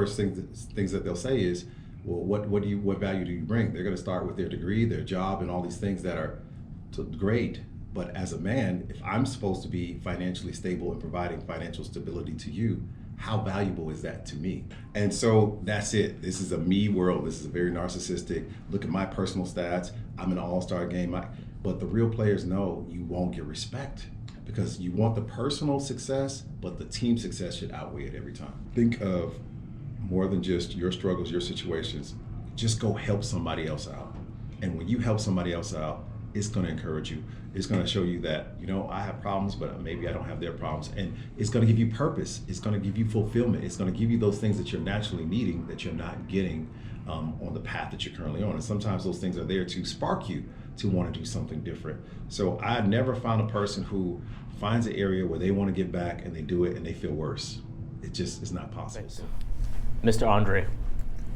first things that they'll say is, well, what value do you bring? They're going to start with their degree, their job, and all these things that are great. But as a man, if I'm supposed to be financially stable and providing financial stability to you, how valuable is that to me? And so that's it. This is a me world. This is a very narcissistic. Look at my personal stats. I'm in an all-star game. But the real players know you won't get respect because you want the personal success, but the team success should outweigh it every time. Think of more than just your struggles, your situations. Just go help somebody else out. And when you help somebody else out, it's going to encourage you. It's going to show you that, I have problems, but maybe I don't have their problems. And it's going to give you purpose. It's going to give you fulfillment. It's going to give you those things that you're naturally needing that you're not getting on the path that you're currently on. And sometimes those things are there to spark you to want to do something different. So I never found a person who finds an area where they want to give back and they do it and they feel worse. It just is not possible. Mr. Andre.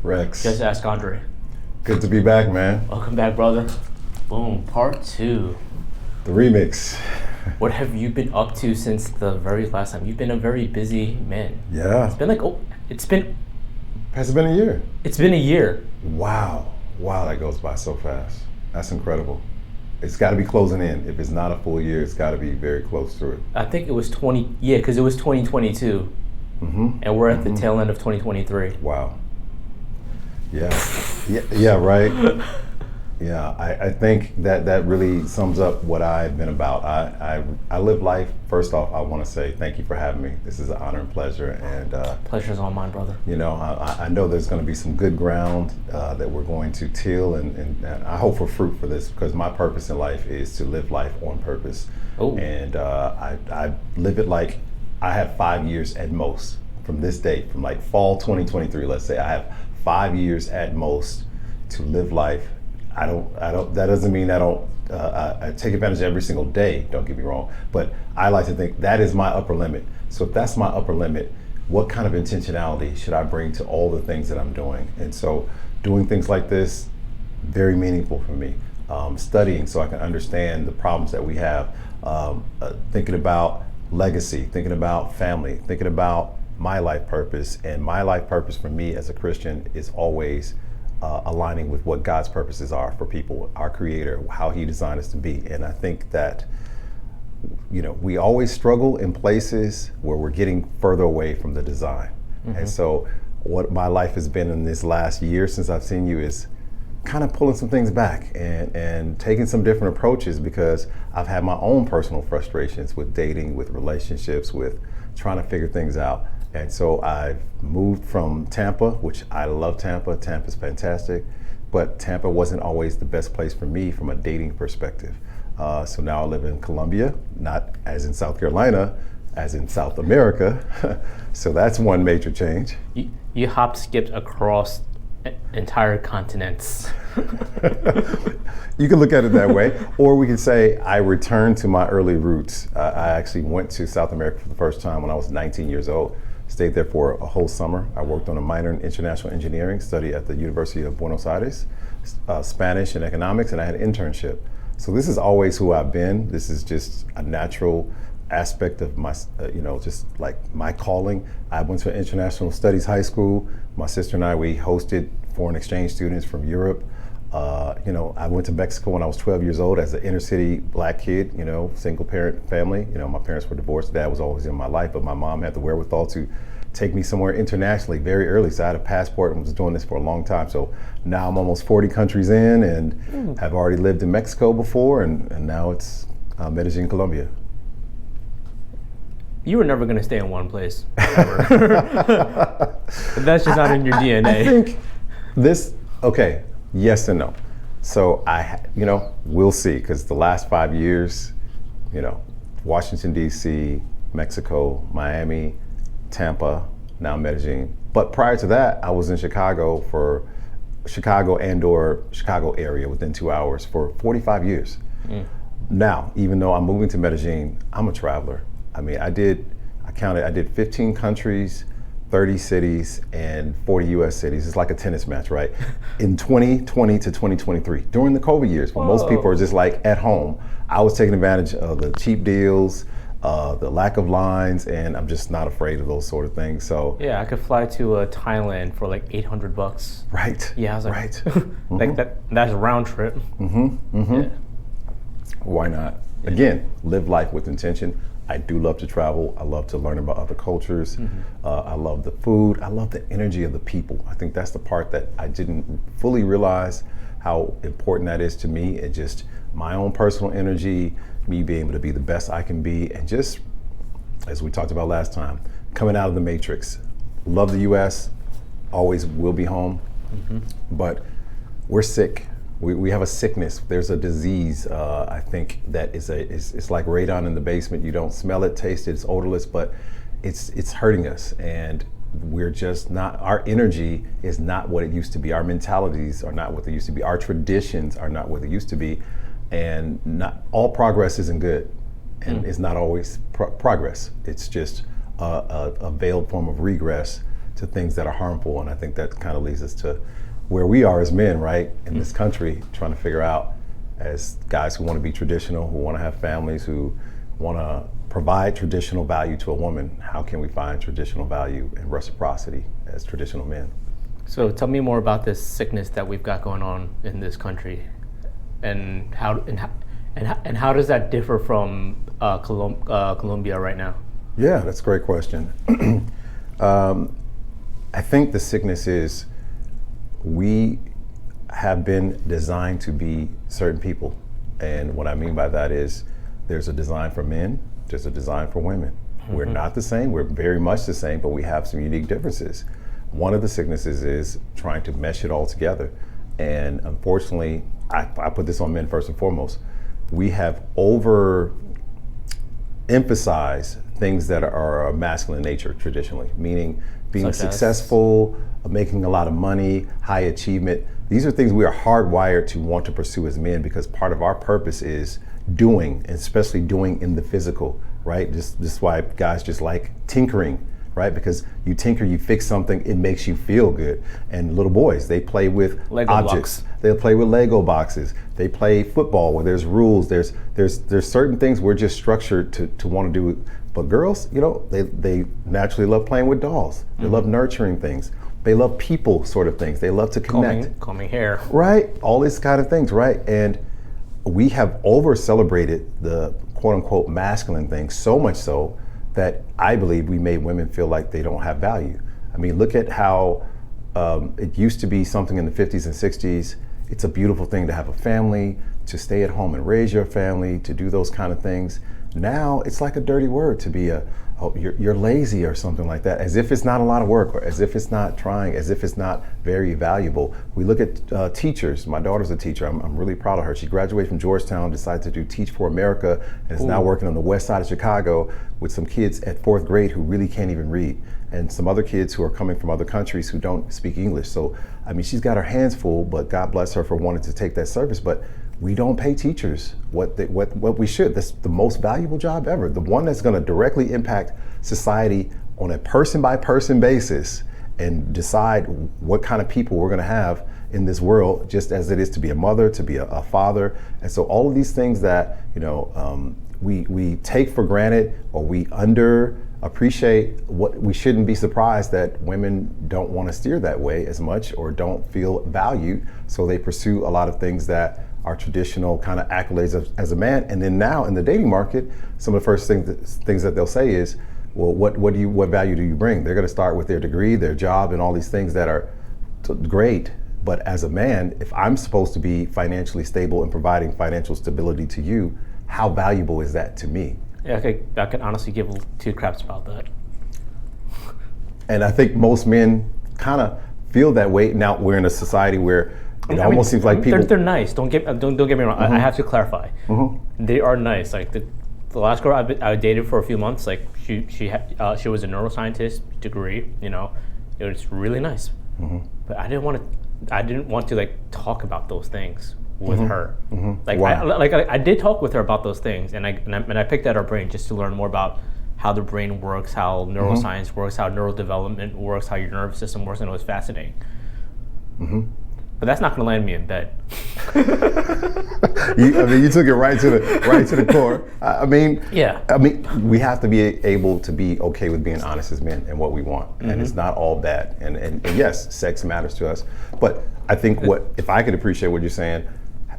Rex. Just ask Andre. Good to be back, man. Welcome back, brother. Boom, part 2. The remix. What have you been up to since the very last time? You've been a very busy man. Yeah. It's been Has it been a year? It's been a year. Wow, that goes by so fast. That's incredible. It's got to be closing in. If it's not a full year, it's got to be very close to it. I think it was because it was 2022. Mm-hmm. And we're at the tail end of 2023. Wow. Yeah, right. Yeah, I think that really sums up what I've been about. I live life. First off, I want to say thank you for having me. This is an honor and pleasure. And pleasure's all mine, brother. I know there's going to be some good ground that we're going to till, and I hope for fruit for this because my purpose in life is to live life on purpose. Ooh. And I live it like I have 5 years at most from this date, from like fall 2023. Let's say I have 5 years at most to live life. I don't. That doesn't mean I don't. I take advantage every single day. Don't get me wrong, but I like to think that is my upper limit. So if that's my upper limit, what kind of intentionality should I bring to all the things that I'm doing? And so, doing things like this, very meaningful for me. Studying so I can understand the problems that we have. Thinking about legacy, thinking about family, thinking about my life purpose. And my life purpose for me as a Christian is always aligning with what God's purposes are for people, our Creator, how He designed us to be. And I think that, we always struggle in places where we're getting further away from the design. Mm-hmm. And so what my life has been in this last year since I've seen you is kind of pulling some things back and taking some different approaches because I've had my own personal frustrations with dating, with relationships, with trying to figure things out. And so I've moved from Tampa, which I love Tampa. Tampa's fantastic, but Tampa wasn't always the best place for me from a dating perspective. So now I live in Colombia, not as in South Carolina, as in South America. So that's one major change. You skipped across entire continents. You can look at it that way, or we can say I returned to my early roots. I actually went to South America for the first time when I was 19 years old. Stayed there for a whole summer. I worked on a minor in international engineering, studied at the University of Buenos Aires, Spanish and economics, and I had an internship. So this is always who I've been. This is just a natural aspect of my, just like my calling. I went to an international studies high school. My sister and I, we hosted foreign exchange students from Europe. I went to Mexico when I was 12 years old as an inner city black kid, single parent family. My parents were divorced. Dad was always in my life, but my mom had the wherewithal to take me somewhere internationally very early. So I had a passport and was doing this for a long time. So now I'm almost 40 countries in and have already lived in Mexico before. And now it's Medellin, Colombia. You were never going to stay in one place. But that's just not in your DNA. I think yes and no. So we'll see, because the last 5 years, Washington, D.C., Mexico, Miami, Tampa, now Medellin. But prior to that, I was in Chicago or Chicago area within 2 hours for 45 years. Now, even though I'm moving to Medellin, I'm a traveler. I mean, I did 15 countries, 30 cities, and 40 US cities. It's like a tennis match, right? In 2020 to 2023, during the COVID years, when most people are just like at home, I was taking advantage of the cheap deals, the lack of lines, and I'm just not afraid of those sort of things. So Yeah, I could fly to Thailand for like $800. right, Yeah, I was like, right. like that's a round trip. Yeah. Why not? Again, live life with intention. I do love to travel. I love to learn about other cultures. I love the food. I love the energy of the people. I think that's the part that I didn't fully realize how important that is to me. And just my own personal energy, me being able to be the best I can be, and just, as we talked about last time, coming out of the matrix. Love the US, always will be home, but we're sick. We have a sickness. There's a disease, I think, that it's like radon in the basement. You don't smell it, taste it, it's odorless, but it's hurting us. And we're just not, our energy is not what it used to be. Our mentalities are not what they used to be. Our traditions are not what they used to be. And not all progress isn't good, and it's not always progress. It's just a veiled form of regress to things that are harmful. And I think that kind of leads us to where we are as men, right, in this country, trying to figure out, as guys who want to be traditional, who want to have families, who want to provide traditional value to a woman, how can we find traditional value and reciprocity as traditional men? So tell me more about this sickness that we've got going on in this country, and how does that differ from Colombia right now? Yeah, that's a great question. I think the sickness is, we have been designed to be certain people. And what I mean by that is, there's a design for men, there's a design for women. We're not the same, we're very much the same, but we have some unique differences. One of the sicknesses is trying to mesh it all together. And unfortunately, I put this on men first and foremost. We have overemphasized things that are masculine nature traditionally, meaning being successful, making a lot of money, high achievement. These are things we are hardwired to want to pursue as men, because part of our purpose is doing, and especially doing in the physical, right? This is why guys just like tinkering, right? Because you tinker, you fix something, it makes you feel good. And little boys, they play with Lego objects. blocks. They play with Lego boxes. They play football where there's rules. There's certain things we're just structured to want to do. But girls, you know, they naturally love playing with dolls. They love nurturing things. They love people sort of things. They love to connect. Combing hair. Right, all these kind of things, right? And we have over celebrated the quote unquote masculine things, so much so that I believe we made women feel like they don't have value. I mean, look at how it used to be something in the 50s and 60s. It's a beautiful thing to have a family, to stay at home and raise your family, to do those kind of things. Now it's like a dirty word to be you're lazy or something like that, as if it's not a lot of work, or as if it's not trying, as if it's not very valuable. We look at teachers. My daughter's a teacher. I'm really proud of her. She graduated from Georgetown, decided to do Teach for America, and is now working on the west side of Chicago with some kids at 4th grade who really can't even read, and some other kids who are coming from other countries who don't speak English. So, I mean, she's got her hands full, but God bless her for wanting to take that service. But we don't pay teachers what we should. That's the most valuable job ever. The one that's going to directly impact society on a person by person basis and decide what kind of people we're going to have in this world, just as it is to be a mother, to be a father. And so all of these things that, you know, we take for granted, or we appreciate, what we shouldn't be surprised that women don't want to steer that way as much, or don't feel valued. So they pursue a lot of things that are traditional kind of accolades as a man. And then now in the dating market, some of the first things that they'll say is, well, what value do you bring? They're going to start with their degree, their job, and all these things that are great. But as a man, if I'm supposed to be financially stable and providing financial stability to you, how valuable is that to me? Yeah, I could honestly give two craps about that. And I think most men kind of feel that way. Now we're in a society where it almost seems like people. They're nice. Don't get me wrong. I have to clarify. They are nice. Like the last girl I dated for a few months, like she was a neuroscientist degree. You know, it was really nice. But I didn't want to like talk about those things with her. Like I did talk with her about those things, and I picked at her brain just to learn more about how the brain works, how neuroscience works, how neurodevelopment works, how your nervous system works, and it was fascinating. but that's not going to land me in bed. You took it right to the core. I mean, we have to be able to be okay with being honest as men and what we want, and it's not all bad. And yes, sex matters to us, but I think if I could appreciate what you're saying,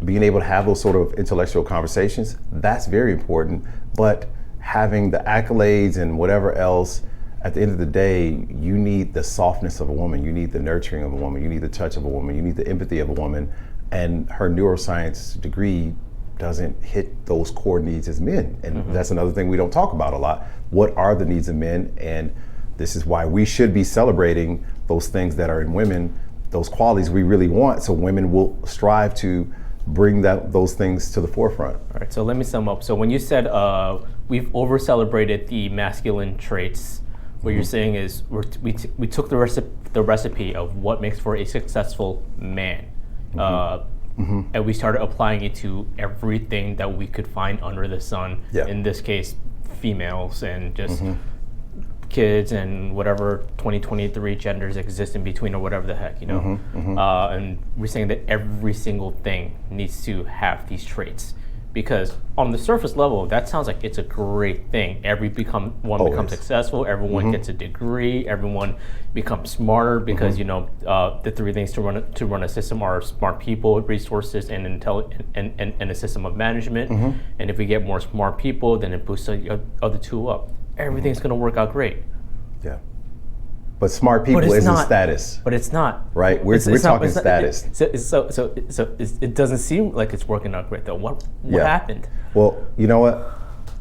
being able to have those sort of intellectual conversations, that's very important. But having the accolades and whatever else, at the end of the day, you need the softness of a woman, you need the nurturing of a woman, you need the touch of a woman, you need the empathy of a woman, and her neuroscience degree doesn't hit those core needs as men. And that's another thing we don't talk about a lot. What are the needs of men? And this is why we should be celebrating those things that are in women, those qualities we really want, so women will strive to bring those things to the forefront. All right, so let me sum up. So when you said we've over-celebrated the masculine traits, what you're saying is we took the recipe of what makes for a successful man, and we started applying it to everything that we could find under the sun. Yeah. In this case, females and just kids and whatever 2023 genders exist in between or whatever the heck, you know. And we're saying that every single thing needs to have these traits. Because on the surface level, that sounds like it's a great thing. Everyone becomes successful, everyone gets a degree, everyone becomes smarter because the three things to run a system are smart people, resources, and and a system of management. And if we get more smart people, then it boosts the other two up. Everything's going to work out great. Yeah. But smart people isn't status. But it's not. Right? We're talking status. So it doesn't seem like it's working out great though. What happened? Well, you know what?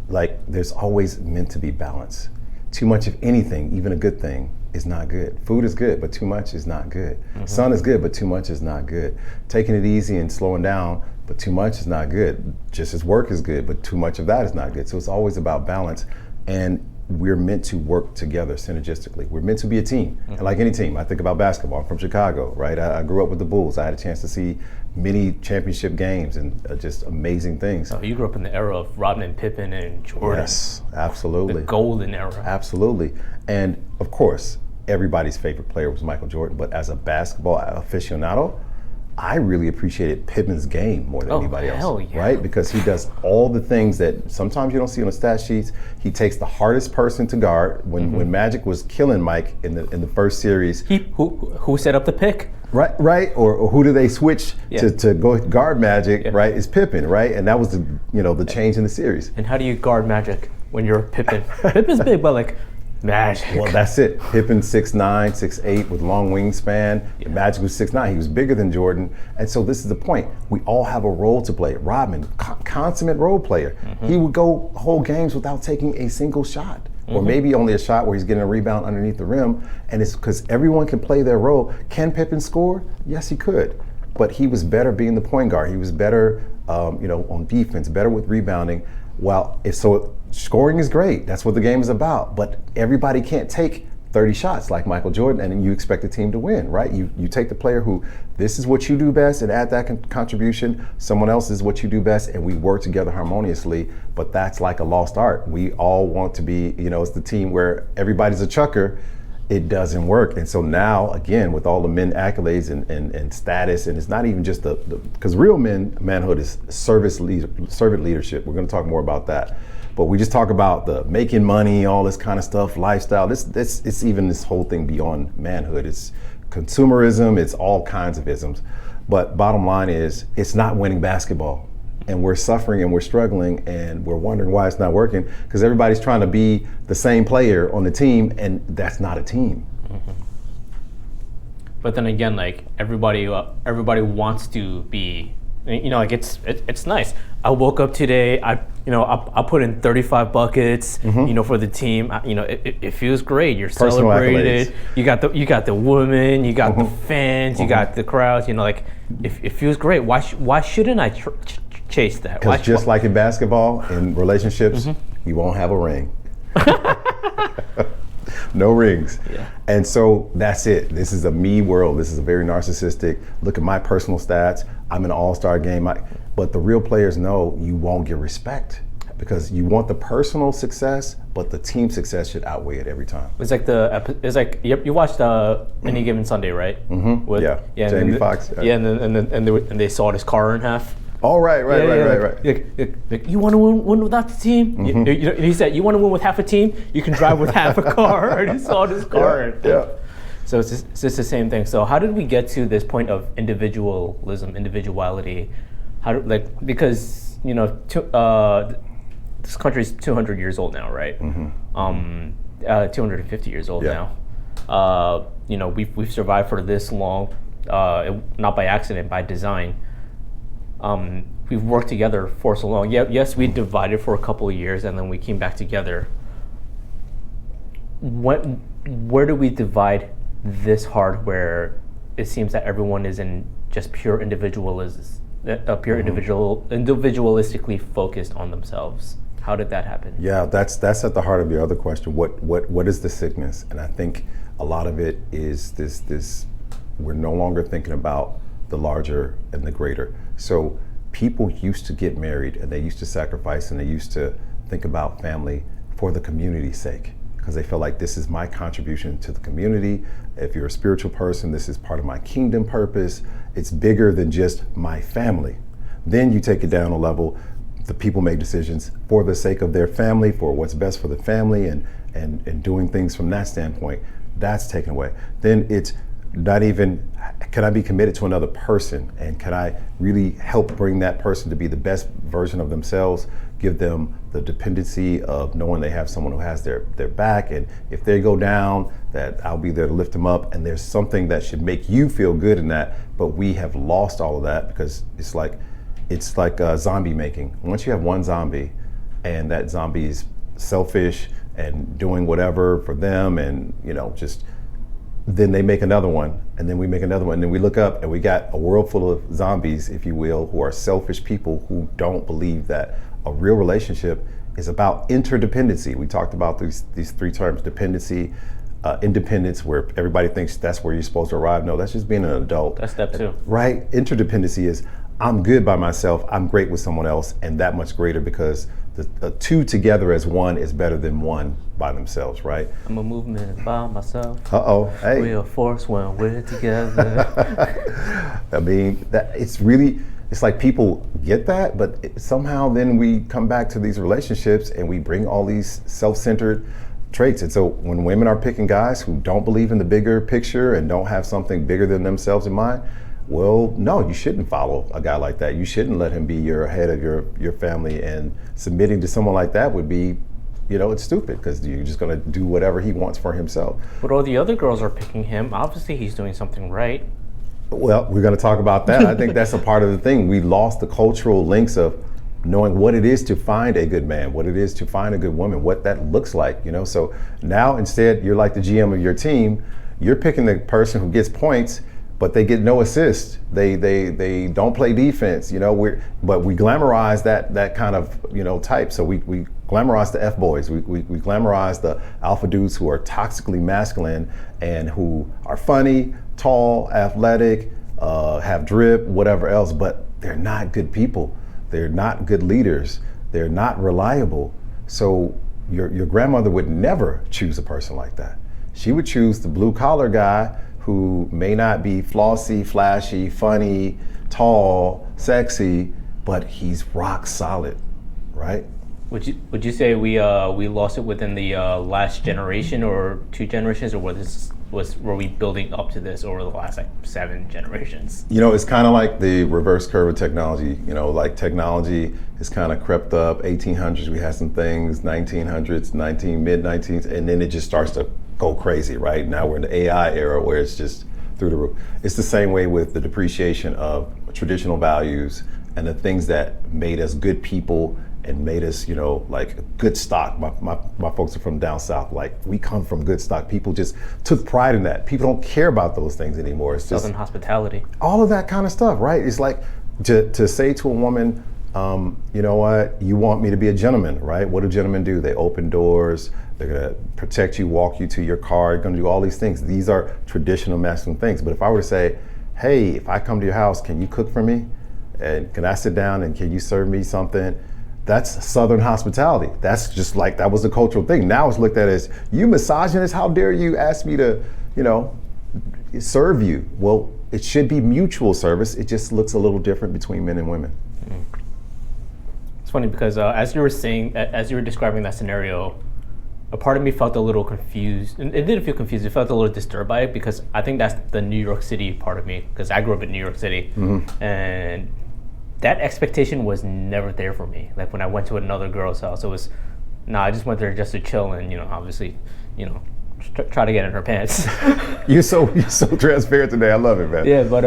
Like, there's always meant to be balance. Too much of anything, even a good thing, is not good. Food is good, but too much is not good. Sun is good, but too much is not good. Taking it easy and slowing down, but too much is not good. Just as work is good, but too much of that is not good. So it's always about balance. And we're meant to work together synergistically. We're meant to be a team. And like any team, I think about basketball. I'm from Chicago, right? I grew up with the Bulls. I had a chance to see many championship games and just amazing things. Oh, you grew up in the era of Rodman, Pippen, and Jordan. Yes, absolutely. The golden era. Absolutely. And of course, everybody's favorite player was Michael Jordan, but as a basketball aficionado, I really appreciated Pippen's game more than anybody else, hell yeah. right? Because he does all the things that sometimes you don't see on the stat sheets. He takes the hardest person to guard. When Magic was killing Mike in the first series, who set up the pick? Right, or who do they switch to go guard Magic? Right, is Pippen, right? And that was the change in the series. And how do you guard Magic when you're Pippen? Pippen's big, but like Magic. Well, that's it. Pippen 6'9", 6'8", with long wingspan. Yeah. Magic was 6'9". He was bigger than Jordan. And so this is the point. We all have a role to play. Rodman, consummate role player. He would go whole games without taking a single shot. Or maybe only a shot where he's getting a rebound underneath the rim. And it's because everyone can play their role. Can Pippen score? Yes, he could. But he was better being the point guard. He was better on defense, better with rebounding. Scoring is great. That's what the game is about. But everybody can't take 30 shots like Michael Jordan, and you expect the team to win, right? You take the player who, this is what you do best, and add that contribution. Someone else is what you do best, and we work together harmoniously. But that's like a lost art. We all want to be, it's the team where everybody's a chucker. It doesn't work. And so now, again, with all the men accolades and status, and it's not even just because real manhood is servant leadership. We're going to talk more about that. But we just talk about the making money, all this kind of stuff, lifestyle. It's even this whole thing beyond manhood. It's consumerism. It's all kinds of isms. But bottom line is, it's not winning basketball. And we're suffering and we're struggling and we're wondering why it's not working because everybody's trying to be the same player on the team, and that's not a team. But then again, like everybody wants to be, it's nice. I woke up today. I put in 35 buckets. For the team. It feels great. You're Personal celebrated. Accolades. You got the women. You got the fans. You got the crowds. It feels great. Why shouldn't I chase that? Because just like in basketball, in relationships, you won't have a ring. No rings. Yeah. And so that's it. This is a me world. This is a very narcissistic. Look at my personal stats. I'm in an all-star game. But the real players know you won't get respect. because you want the personal success, but the team success should outweigh it every time. It's like you watched Any Given Sunday, right? Mm-hmm. Yeah, Jamie Foxx. Yeah, and they sawed his car in half. Oh, right. Like, you want to win without the team? He said, you want to win with half a team? You can drive with half a car. And he sawed his car. Yeah. So it's just the same thing. So how did we get to this point of individualism, individuality? Because this country's 200 years old now, right? 250 years old now. We've survived for this long, not by accident, by design. We've worked together for so long. Yes, we divided for a couple of years and then we came back together. Where do we divide this hard where it seems that everyone is in just pure individualistically focused on themselves? How did that happen? Yeah, that's at the heart of your other question. What is the sickness? And I think a lot of it is this we're no longer thinking about the larger and the greater. So people used to get married and they used to sacrifice and they used to think about family for the community's sake, because they feel like this is my contribution to the community. If you're a spiritual person, this is part of my kingdom purpose. It's bigger than just my family. Then you take it down a level. The people make decisions for the sake of their family, for what's best for the family, and doing things from that standpoint. That's taken away. Then it's not even, can I be committed to another person, and can I really help bring that person to be the best version of themselves, give them the dependency of knowing they have someone who has their back, and if they go down, that I'll be there to lift them up. And there's something that should make you feel good in that, but we have lost all of that because it's like zombie making. Once you have one zombie and that zombie is selfish and doing whatever for them, and then they make another one, and then we make another one, and then we look up and we got a world full of zombies, if you will, who are selfish people who don't believe that a real relationship is about interdependency. We talked about these three terms: dependency, independence, where everybody thinks that's where you're supposed to arrive. No, that's just being an adult. That's step two. Right? Interdependency is I'm good by myself, I'm great with someone else, and that much greater because the two together as one is better than one by themselves, right? I'm a movement by myself. Hey. We're a force when we're together. I mean, it's like people get that, but somehow then we come back to these relationships and we bring all these self-centered traits. And so when women are picking guys who don't believe in the bigger picture and don't have something bigger than themselves in mind, well, no, you shouldn't follow a guy like that. You shouldn't let him be your head of your family, and submitting to someone like that would be, it's stupid because you're just going to do whatever he wants for himself. But all the other girls are picking him. Obviously, he's doing something right. Well, we're going to talk about that. I think that's a part of the thing. We lost the cultural links of knowing what it is to find a good man, what it is to find a good woman, what that looks like, So now instead, you're like the GM of your team. You're picking the person who gets points, but they get no assist. They don't play defense, but we glamorize that kind of type. So we glamorize the F boys. We glamorize the alpha dudes who are toxically masculine and who are funny, tall, athletic, have drip, whatever else. But they're not good people. They're not good leaders. They're not reliable. So your grandmother would never choose a person like that. She would choose the blue collar guy who may not be flossy, flashy, funny, tall, sexy, but he's rock solid, right? Would you say we lost it within the last generation or two generations, or were we building up to this over the last 7 generations? It's kind of like the reverse curve of technology. Like technology has kind of crept up. 1800s we had some things, 1900s, mid-19s, and then it just starts to go crazy, right? Now we're in the AI era where it's just through the roof. It's the same way with the depreciation of traditional values and the things that made us good people and made us, like good stock. My folks are from down south. Like, we come from good stock. People just took pride in that. People don't care about those things anymore. It's just Southern hospitality. All of that kind of stuff, right? It's like to say to a woman, you know what, you want me to be a gentleman, right? What do gentlemen do? They open doors, they're gonna protect you, walk you to your car, gonna do all these things. These are traditional masculine things. But if I were to say, hey, if I come to your house, can you cook for me? And can I sit down and can you serve me something? that's Southern hospitality. That's just like, that was the cultural thing. Now it's looked at as, you misogynist, how dare you ask me to, serve you? Well, it should be mutual service. It just looks a little different between men and women. It's funny because as you were describing that scenario, a part of me felt a little confused. And it didn't feel confused. It felt a little disturbed by it because I think that's the New York City part of me, because I grew up in New York City. And that expectation was never there for me. Like when I went to another girl's house, it was, I just went there just to chill and, obviously, try to get in her pants. You're so transparent today. I love it, man. Yeah, but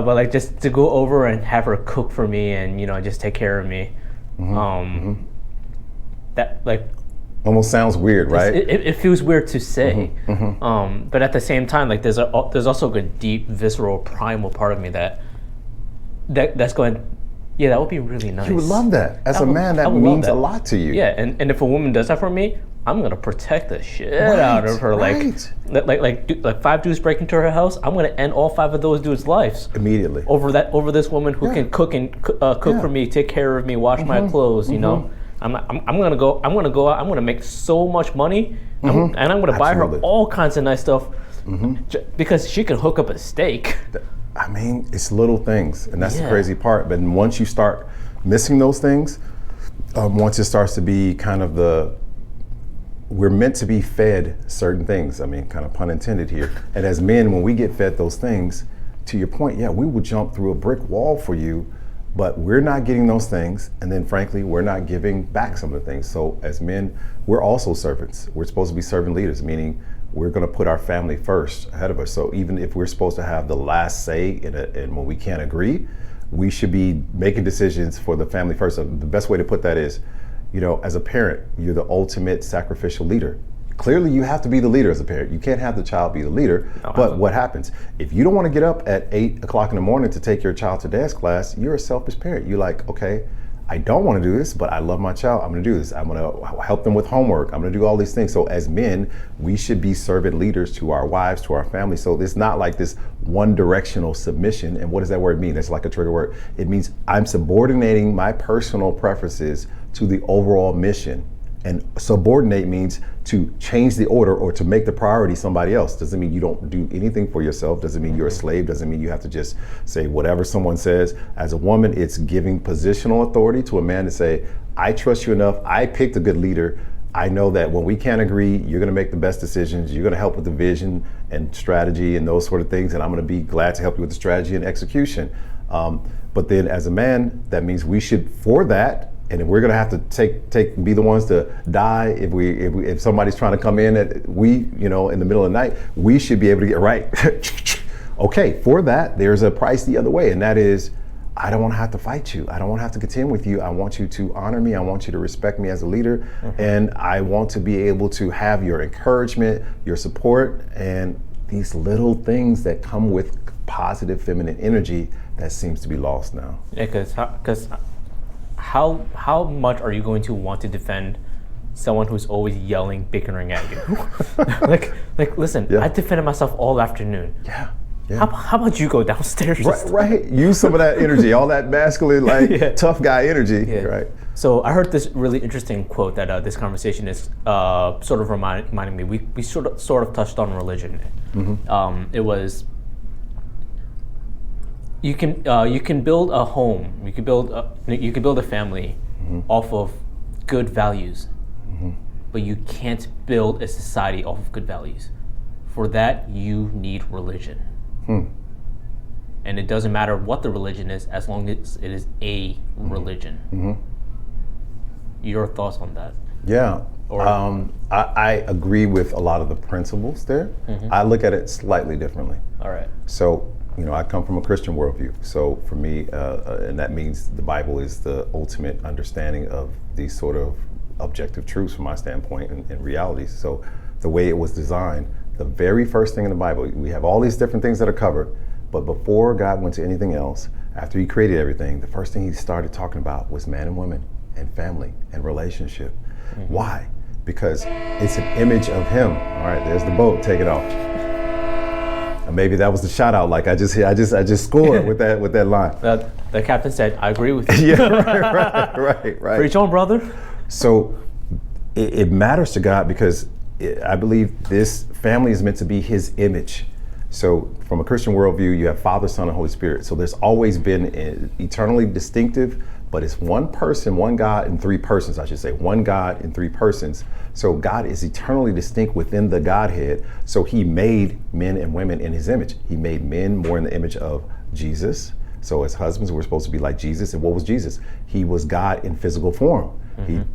like just to go over and have her cook for me and just take care of me. That like almost sounds weird, right? It feels weird to say, but at the same time, like there's also a deep, visceral, primal part of me that's going, yeah, that would be really nice. You would love that. As a man, that means a lot to you. Yeah, and if a woman does that for me, I'm gonna protect the shit out of her. Like 5 dudes break into her house, I'm gonna end all 5 of those dudes' lives immediately over this woman who can cook for me, take care of me, wash my clothes. I'm gonna go out. I'm gonna make so much money, and I'm gonna buy her all kinds of nice stuff because she can hook up a steak. I mean, it's little things, and that's the crazy part. But once you start missing those things, once it starts to be kind of we're meant to be fed certain things. I mean, kind of pun intended here. And as men, when we get fed those things, to your point, we will jump through a brick wall for you, but we're not getting those things. And then frankly, we're not giving back some of the things. So as men, we're also servants. We're supposed to be servant leaders, meaning we're going to put our family first ahead of us. So even if we're supposed to have the last say and when we can't agree, we should be making decisions for the family first. So the best way to put that is, as a parent, you're the ultimate sacrificial leader. Clearly, you have to be the leader as a parent. You can't have the child be the leader. But what happens? If you don't want to get up at 8 o'clock in the morning to take your child to dance class, you're a selfish parent. You're like, okay, I don't want to do this, but I love my child. I'm going to do this. I'm going to help them with homework. I'm going to do all these things. So as men, we should be servant leaders to our wives, to our family. So it's not like this one directional submission. And what does that word mean? That's like a trigger word. It means I'm subordinating my personal preferences to the overall mission. And subordinate means to change the order or to make the priority somebody else. Doesn't mean you don't do anything for yourself. Doesn't mean you're a slave. Doesn't mean you have to just say whatever someone says. As a woman, it's giving positional authority to a man to say, I trust you enough. I picked a good leader. I know that when we can't agree, you're going to make the best decisions. You're going to help with the vision and strategy and those sort of things. And I'm going to be glad to help you with the strategy and execution. But then as a man, that means we should, for that, and if we're gonna have to be the ones to die if somebody's trying to come in in the middle of the night, we should be able to get right. Okay, for that, there's a price the other way, and that is, I don't want to have to fight you. I don't want to have to contend with you. I want you to honor me. I want you to respect me as a leader, and I want to be able to have your encouragement, your support, and these little things that come with positive feminine energy that seems to be lost now. Yeah, because. How much are you going to want to defend someone who's always yelling, bickering at you? like listen, I defended myself all afternoon. Yeah. How about you go downstairs? Right. Use some of that energy, all that masculine, tough guy energy. Yeah. Right. So I heard this really interesting quote that this conversation is sort of reminding me. We sort of touched on religion. It was. You can build a home. You can build a family off of good values, but you can't build a society off of good values. For that, you need religion, and it doesn't matter what the religion is, as long as it is a religion. Your thoughts on that? Yeah, I agree with a lot of the principles there. I look at it slightly differently. All right. So. I come from a Christian worldview. So for me, and that means the Bible is the ultimate understanding of these sort of objective truths from my standpoint and realities. So the way it was designed, the very first thing in the Bible, we have all these different things that are covered, but before God went to anything else, after he created everything, the first thing he started talking about was man and woman and family and relationship. Why? Because it's an image of him. All right, there's the boat, take it off. maybe that was the shout out. Like I just scored with that line. The captain said, "I agree with you." Yeah, right. Preach on, brother. So it matters to God because I believe this family is meant to be His image. So from a Christian worldview, you have Father, Son, and Holy Spirit. So there's always been eternally distinctive, but it's one person, one God in three persons, I should say. One God in three persons. So God is eternally distinct within the Godhead. So He made men and women in His image. He made men more in the image of Jesus. So as husbands, we're supposed to be like Jesus. And what was Jesus? He was God in physical form.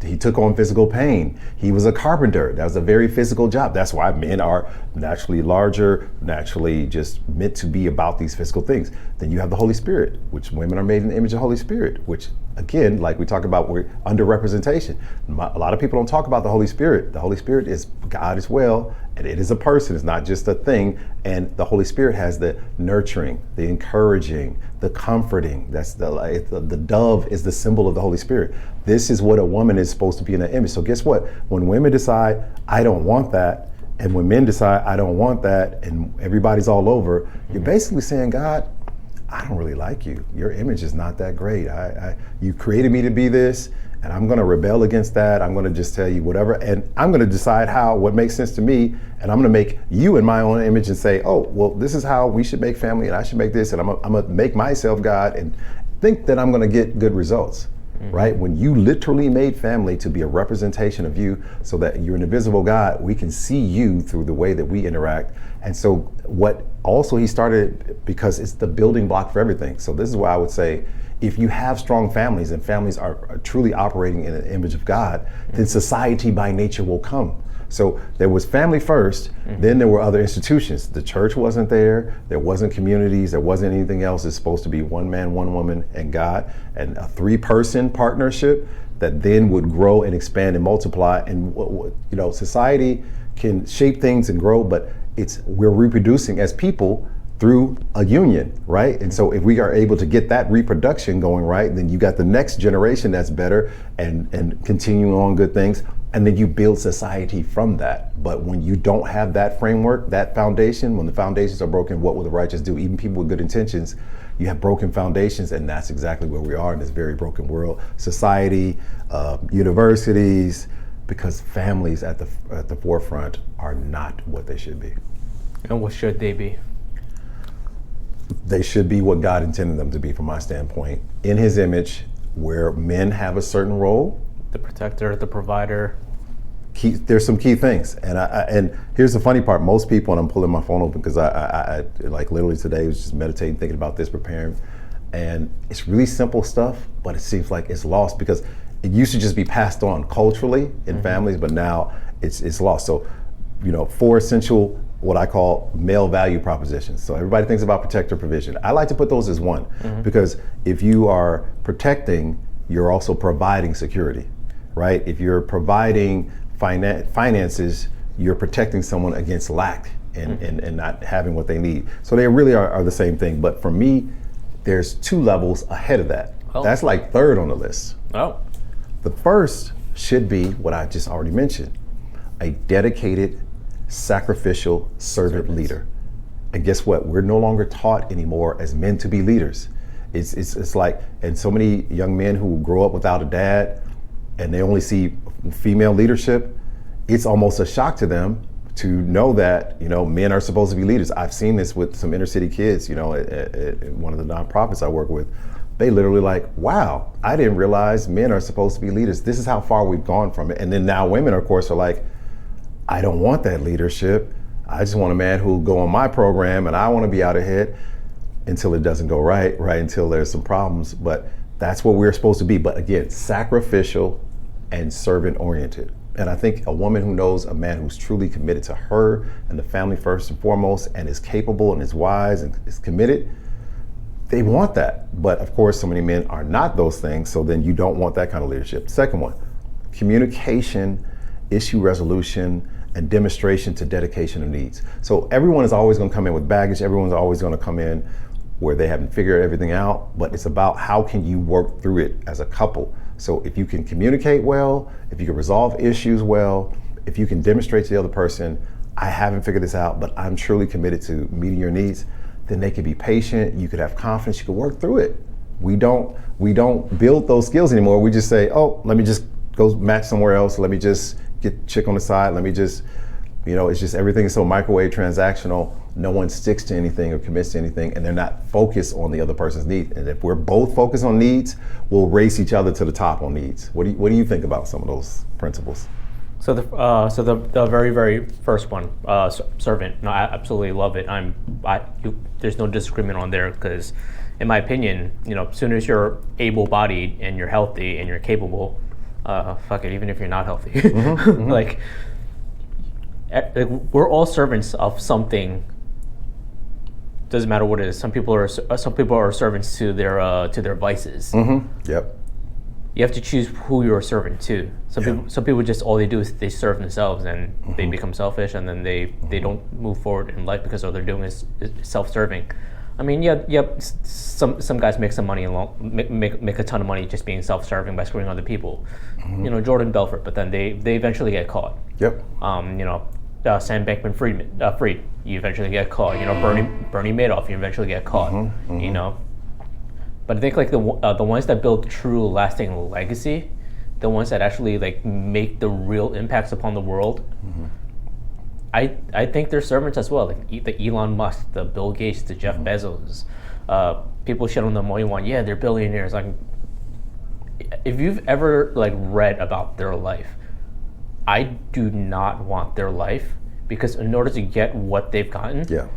He took on physical pain. He was a carpenter. That was a very physical job. That's why men are naturally larger, naturally just meant to be about these physical things. Then you have the Holy Spirit, which women are made in the image of the Holy Spirit, which again, like we talk about, we're underrepresentation. A lot of people don't talk about the Holy Spirit. The Holy Spirit is God as well, and it is a person. It's not just a thing. And the Holy Spirit has the nurturing, the encouraging, the comforting. That's the dove is the symbol of the Holy Spirit. This is what a woman is supposed to be in that image. So guess what? When women decide, I don't want that, and when men decide, I don't want that, and everybody's all over, you're basically saying, God, I don't really like you. Your image is not that great. You created me to be this, and I'm going to rebel against that. I'm going to just tell you whatever, and I'm going to decide what makes sense to me, and I'm going to make you in my own image and say, oh, well, this is how we should make family, and I should make this, and I'm going to make myself God and think that I'm going to get good results. Right? When you literally made family to be a representation of you so that you're an invisible God, we can see you through the way that we interact. And so what also He started, because it's the building block for everything. So this is why I would say, if you have strong families and families are truly operating in the image of God, then society by nature will come. So there was family first, then there were other institutions. The church wasn't there wasn't communities, there wasn't anything else. It's supposed to be one man, one woman, and God, and a three-person partnership that then would grow and expand and multiply. And society can shape things and grow, but we're reproducing as people through a union, right? And so if we are able to get that reproduction going right, then you got the next generation that's better and continuing on good things. And then you build society from that. But when you don't have that framework, that foundation, when the foundations are broken, what will the righteous do? Even people with good intentions, you have broken foundations, and that's exactly where we are in this very broken world. Society, universities, because families at the forefront are not what they should be. And what should they be? They should be what God intended them to be, from my standpoint. In His image, where men have a certain role. The protector, the provider. There's some key things, and here's the funny part. Most people, and I'm pulling my phone open because I like literally today was just meditating, thinking about this, preparing, and it's really simple stuff, but it seems like it's lost because it used to just be passed on culturally in families, but now it's lost. So, 4 essential, what I call male value propositions. So everybody thinks about protector provision. I like to put those as one, because if you are protecting, you're also providing security. Right? If you're providing finances, you're protecting someone against lack and not having what they need. So they really are the same thing. But for me, there's 2 levels ahead of that. Oh. That's like 3rd on the list. Oh. The first should be what I just already mentioned, a dedicated, sacrificial servant leader. And guess what? We're no longer taught anymore as men to be leaders. It's like, and so many young men who grow up without a dad and they only see female leadership, it's almost a shock to them to know that, men are supposed to be leaders. I've seen this with some inner city kids, at one of the nonprofits I work with. They literally like, wow, I didn't realize men are supposed to be leaders. This is how far we've gone from it. And then now women, of course, are like, I don't want that leadership. I just want a man who'll go on my program and I want to be out ahead, until it doesn't go right, until there's some problems. But that's what we're supposed to be. But again, sacrificial and servant oriented. And I think a woman who knows a man who's truly committed to her and the family first and foremost, and is capable and is wise and is committed, they want that. But of course, so many men are not those things. So then you don't want that kind of leadership. Second one, communication, issue resolution, and demonstration to dedication of needs. So everyone is always going to come in with baggage. Everyone's always going to come in where they haven't figured everything out, but it's about how can you work through it as a couple. So if you can communicate well, if you can resolve issues well, if you can demonstrate to the other person, I haven't figured this out, but I'm truly committed to meeting your needs, then they could be patient, you could have confidence, you could work through it. We don't build those skills anymore. We just say, oh, let me just go match somewhere else. Let me just get chick on the side. Let me just, it's just everything is so microwave transactional. No one sticks to anything or commits to anything, and they're not focused on the other person's needs. And if we're both focused on needs, we'll race each other to the top on needs. What do you think about some of those principles? So the very, very first one, servant. No, I absolutely love it. There's no disagreement on there, because, in my opinion, as soon as you're able-bodied and you're healthy and you're capable, fuck it, even if you're not healthy, like we're all servants of something. Doesn't matter what it is. Some people are servants to their vices. Yep. You have to choose who you're a servant to. Some people just, all they do is they serve themselves, and they become selfish, and then they don't move forward in life because all they're doing is self-serving. I mean, some guys make some money make a ton of money just being self-serving by screwing other people. Jordan Belfort, but then they eventually get caught. Yep. Sam Bankman-Fried, you eventually get caught. Bernie Madoff, you eventually get caught. But I think like the ones that build true lasting legacy, the ones that actually like make the real impacts upon the world, I think they're servants as well. Like the Elon Musk, the Bill Gates, the Jeff Bezos. People shit on them all you want. Yeah, they're billionaires. Like, if you've ever like read about their life, I do not want their life, because in order to get what they've gotten, a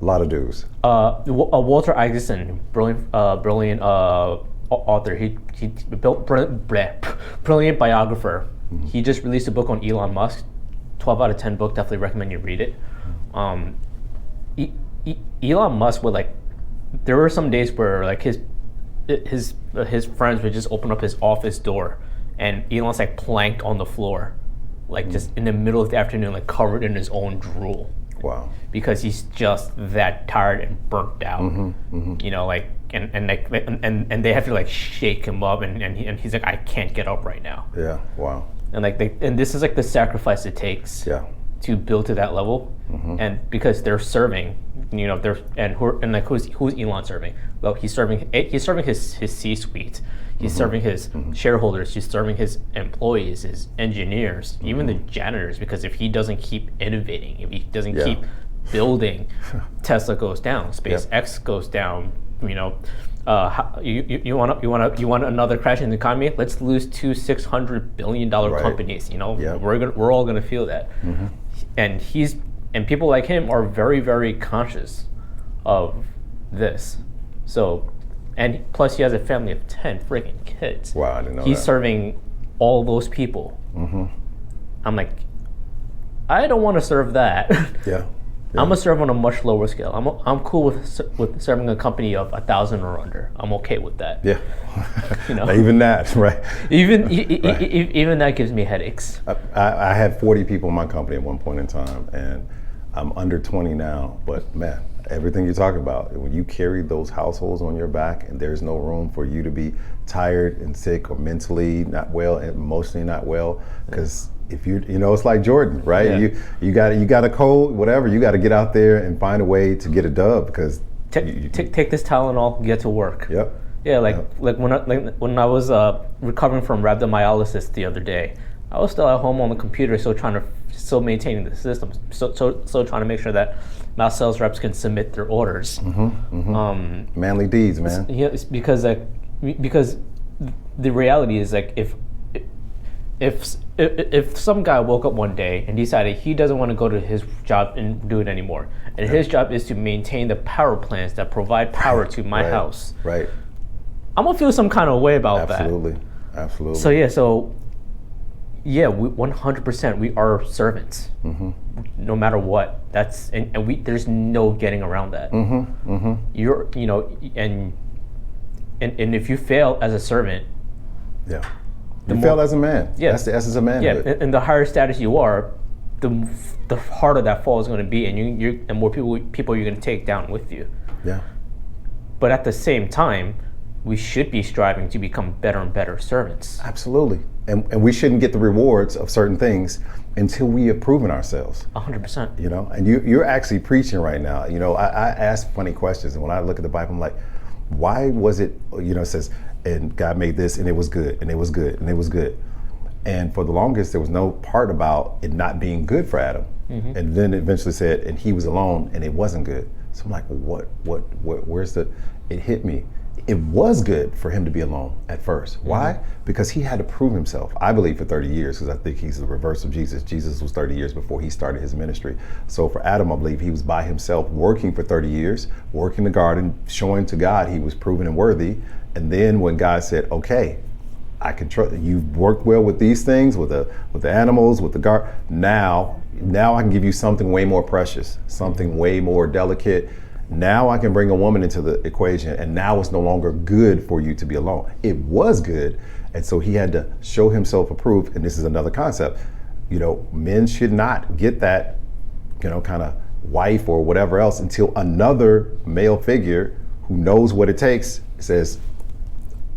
lot of dues. Walter Isaacson, brilliant author. He built brilliant biographer. He just released a book on Elon Musk. 12 out of 10 book. Definitely recommend you read it. Elon Musk would like. There were some days where like his friends would just open up his office door, and Elon's like planked on the floor, like just in the middle of the afternoon, like covered in his own drool. Wow. Because he's just that tired and burnt out. Like and they have to like shake him up, and he's like, I can't get up right now. Yeah. Wow. And like and this is like the sacrifice it takes to build to that level. And because they're serving, who's Elon serving? Well, he's serving his C-suite. He's serving his shareholders. He's serving his employees, his engineers, even the janitors. Because if he doesn't keep innovating, if he doesn't keep building, Tesla goes down, SpaceX goes down. You want another crash in the economy? Let's lose two $600 billion companies. We're all gonna feel that. And people like him are very, very conscious of this. So. And plus, he has a family of 10 freaking kids. Wow, I didn't know He's that. serving all those people. I'm like, I don't want to serve that. Yeah. I'm gonna serve on a much lower scale. I'm cool with serving a company of 1,000 or under. I'm okay with that. Yeah. Even that, right? Even that gives me headaches. I had 40 people in my company at one point in time, and I'm under 20 now. But man, everything you're talking about, when you carry those households on your back, and there's no room for you to be tired and sick or mentally not well and emotionally not well, because if it's like Jordan, right? You got a cold, whatever, you got to get out there and find a way to get a dub, because take this Tylenol, get to work. Yep. Yeah, like when I was recovering from rhabdomyolysis the other day, I was still at home on the computer, still maintaining the system, so trying to make sure that my sales reps can submit their orders. Manly deeds, man. It's because the reality is like if some guy woke up one day and decided he doesn't want to go to his job and do it anymore, and his job is to maintain the power plants that provide power to my house, right? I'm gonna feel some kind of way about that. Absolutely. So we 100% we are servants, no matter what. That's and there's no getting around that. You're and if you fail as a servant, you fail as a man. Yeah, that's the essence of manhood. Yeah, and the higher status you are, the harder that fall is going to be, and more people you're going to take down with you. Yeah. But at the same time, we should be striving to become better and better servants. Absolutely. And we shouldn't get the rewards of certain things until we have proven ourselves. 100%. You know, and you're actually preaching right now. You know, I ask funny questions, and when I look at the Bible, I'm like, why was it, you know, it says, and God made this, and it was good, and it was good, and it was good. And for the longest, there was no part about it not being good for Adam. Mm-hmm. And then it eventually said, and he was alone, and it wasn't good. So I'm like, where's the, it hit me. It was good for him to be alone at first. Mm-hmm. Why? Because he had to prove himself, I believe, for 30 years, because I think he's the reverse of Jesus. Jesus was 30 years before he started his ministry. So for Adam, I believe he was by himself working for 30 years, working the garden, showing to God he was proven and worthy. And then when God said, okay, I can trust you've worked well with these things, with the animals, with the garden. Now I can give you something way more precious, something way more delicate. Now I can bring a woman into the equation, and now it's no longer good for you to be alone. It was good, and so he had to show himself approved. And this is another concept. You know, men should not get that, you know, kind of wife or whatever else until another male figure who knows what it takes says,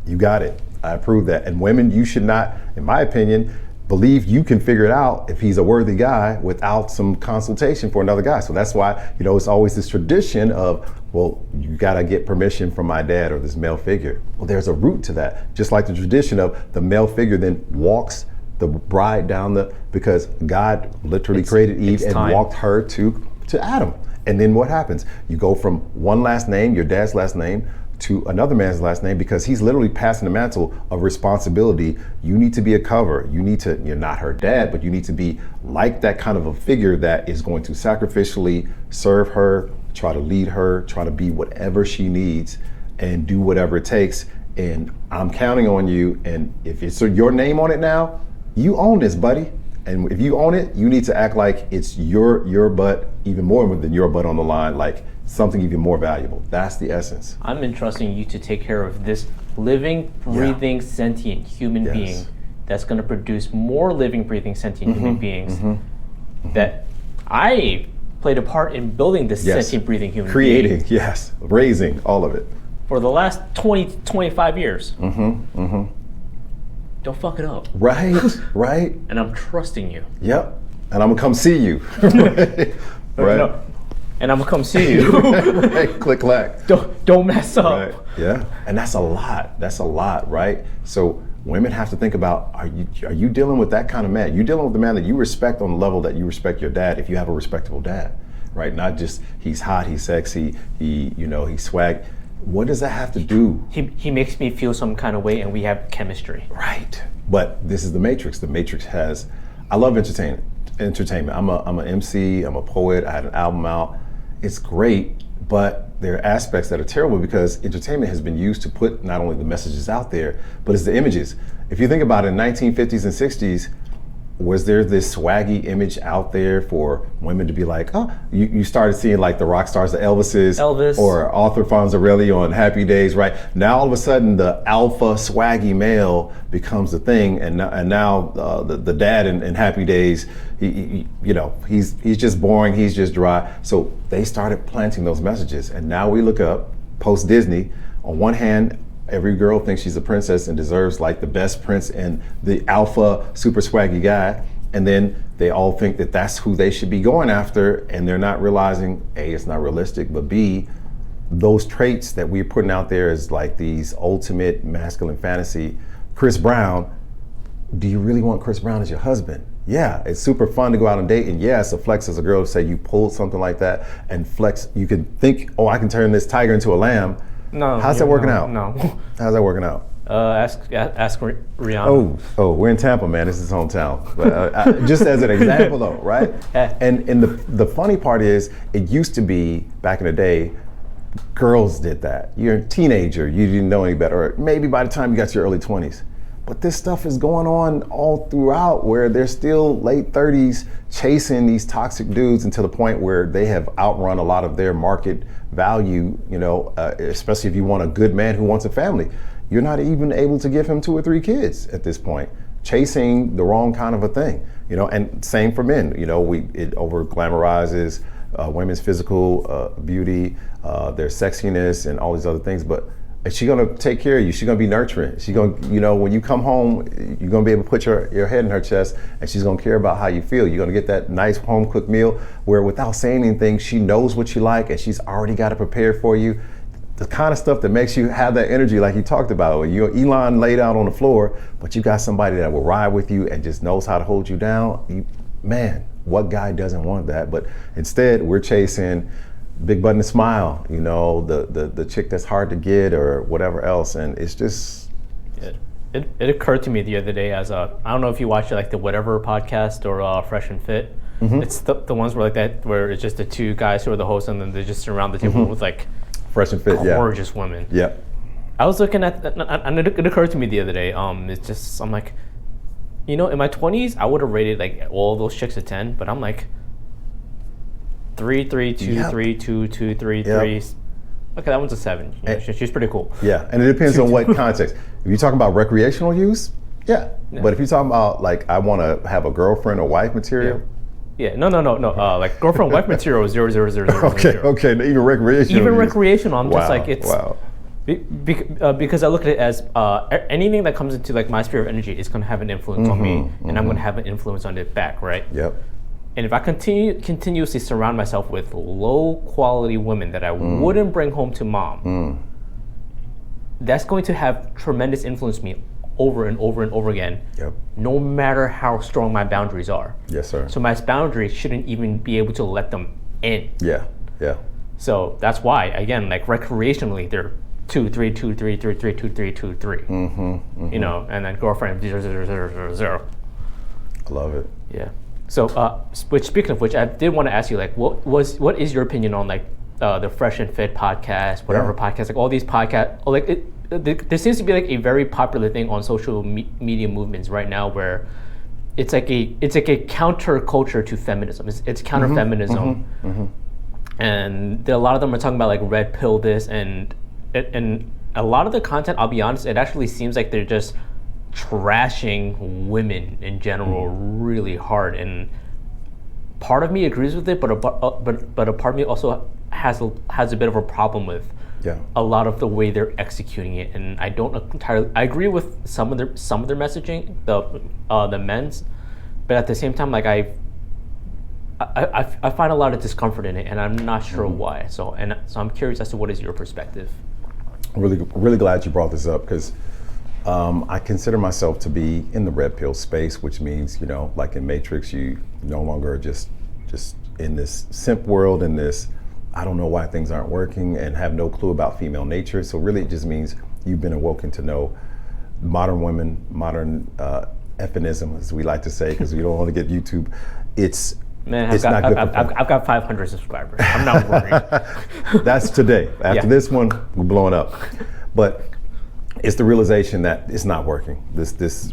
you got it. I approve that. And women, you should not, in my opinion, believe you can figure it out if he's a worthy guy without some consultation for another guy. So that's why, you know, it's always this tradition of, well, you gotta get permission from my dad or this male figure. Well, there's a root to that. Just like the tradition of the male figure then walks the bride down because God literally created Eve and walked her to Adam. And then what happens? You go from one last name, your dad's last name, to another man's last name, because he's literally passing the mantle of responsibility. You need to be a cover. You're not her dad, but you need to be like that kind of a figure that is going to sacrificially serve her, try to lead her, try to be whatever she needs and do whatever it takes. And I'm counting on you. And if it's your name on it now, you own this, buddy. And if you own it, you need to act like it's your butt, even more than your butt on the line, like something even more valuable. That's the essence. I'm entrusting you to take care of this living, breathing, sentient human being that's going to produce more living, breathing, sentient human beings that I played a part in building this sentient, breathing human being. Creating, raising, all of it. For the last 20, 25 years. Don't fuck it up. Right. And I'm trusting you. Yep. And I'm gonna come see you. Right. No. And I'm gonna come see you. Right. Click clack. Don't mess up. Right. Yeah. And that's a lot, right? So women have to think about, are you dealing with that kind of man? You're dealing with the man that you respect on the level that you respect your dad, if you have a respectable dad, right? Not just he's hot, he's sexy, he's swag. What does that have to do? He makes me feel some kind of way, and we have chemistry. Right. But this is the Matrix. The Matrix has, I love entertainment. I'm an MC, I'm a poet, I had an album out. It's great, but there are aspects that are terrible because entertainment has been used to put not only the messages out there, but it's the images. If you think about it, in 1950s and 60s, was there this swaggy image out there for women to be like, oh, you started seeing like the rock stars, the Elvis, or Arthur Fonzarelli on Happy Days, right? Now all of a sudden the alpha swaggy male becomes the thing, and now the dad in Happy Days, he's just boring, he's just dry. So they started planting those messages, and now we look up post Disney. On one hand, every girl thinks she's a princess and deserves like the best prince and the alpha super swaggy guy. And then they all think that that's who they should be going after. And they're not realizing, A, it's not realistic, but B, those traits that we're putting out there as like these ultimate masculine fantasy. Chris Brown, do you really want Chris Brown as your husband? Yeah, it's super fun to go out on a date, and yeah, it's a flex as a girl to say you pulled something like that and flex. You can think, oh, I can turn this tiger into a lamb. No. How's that working out? No. How's that working out? Ask Rihanna. Oh, we're in Tampa, man. This is hometown. But just as an example, though, right? And the funny part is, it used to be back in the day, girls did that. You're a teenager, you didn't know any better, or maybe by the time you got to your early 20s. But this stuff is going on all throughout, where they're still late 30s chasing these toxic dudes until the point where they have outrun a lot of their market value, especially if you want a good man who wants a family. You're not even able to give him 2 or 3 kids at this point, chasing the wrong kind of a thing, and same for men. It over glamorizes women's physical beauty, their sexiness and all these other things. But And she's gonna take care of you. She's gonna be nurturing. She's gonna, when you come home, you're gonna be able to put your head in her chest, and she's gonna care about how you feel. You're gonna get that nice home cooked meal where, without saying anything, she knows what you like, and she's already got it prepared for you. The kind of stuff that makes you have that energy, like you talked about. When you're Elon laid out on the floor, but you got somebody that will ride with you and just knows how to hold you down. Man, what guy doesn't want that? But instead, we're chasing big button smile, the chick that's hard to get or whatever else, and it's just. It occurred to me the other day I don't know if you watch like the Whatever podcast or Fresh and Fit. Mm-hmm. It's the ones where like that where it's just the two guys who are the hosts and then they just surround the table with like Fresh and Fit, gorgeous women. Yeah. I was looking at and it occurred to me the other day. It's just I'm like, in my 20s I would have rated like all those chicks a 10, but I'm like 3, 3, 2, 3, 2, 2, 3, 3. Okay, that one's a 7. She's pretty cool. Yeah, and it depends on what context. If you're talking about recreational use, yeah. But if you're talking about like I want to have a girlfriend or wife material. Yeah, no. Like girlfriend, wife material is 0, 0, 0, 0. Okay. Even recreational. Even use. Recreational, I'm just like it's. Wow. Because I look at it as anything that comes into like my sphere of energy is going to have an influence on me, and I'm going to have an influence on it back, right? Yep. And if I continuously surround myself with low quality women that I wouldn't bring home to mom, that's going to have tremendous influence on me over and over and over again, no matter how strong my boundaries are. Yes, sir. So my boundaries shouldn't even be able to let them in. Yeah. So that's why, again, like recreationally, they're 2, 3, 2, 3, 3, 3, 2, 3, 2, 3. And then girlfriend 0, 0, 0, 0, 0. I love it. Yeah. So, speaking of which, I did want to ask you, like, what is your opinion on like the Fresh and Fit podcast, whatever podcast, like all these podcasts, like there seems to be like a very popular thing on social media movements right now where it's like a counter culture to feminism. It's counter feminism, and a lot of them are talking about like red pill this and a lot of the content. I'll be honest, it actually seems like they're just trashing women in general really hard, and part of me agrees with it, but a part of me also has a bit of a problem with a lot of the way they're executing it, and I don't entirely. I agree with some of their messaging, the men's, but at the same time, like I find a lot of discomfort in it, and I'm not sure why. So I'm curious as to what is your perspective. I'm really glad you brought this up because I consider myself to be in the red pill space, which means, like in Matrix, you no longer just in this simp world, in this I don't know why things aren't working and have no clue about female nature. So really it just means you've been awoken to know modern women, modern feminism, as we like to say, because we don't want to get YouTube. I've got 500 subscribers. I'm not worried. That's today. After this one, we're blowing up. But it's the realization that it's not working.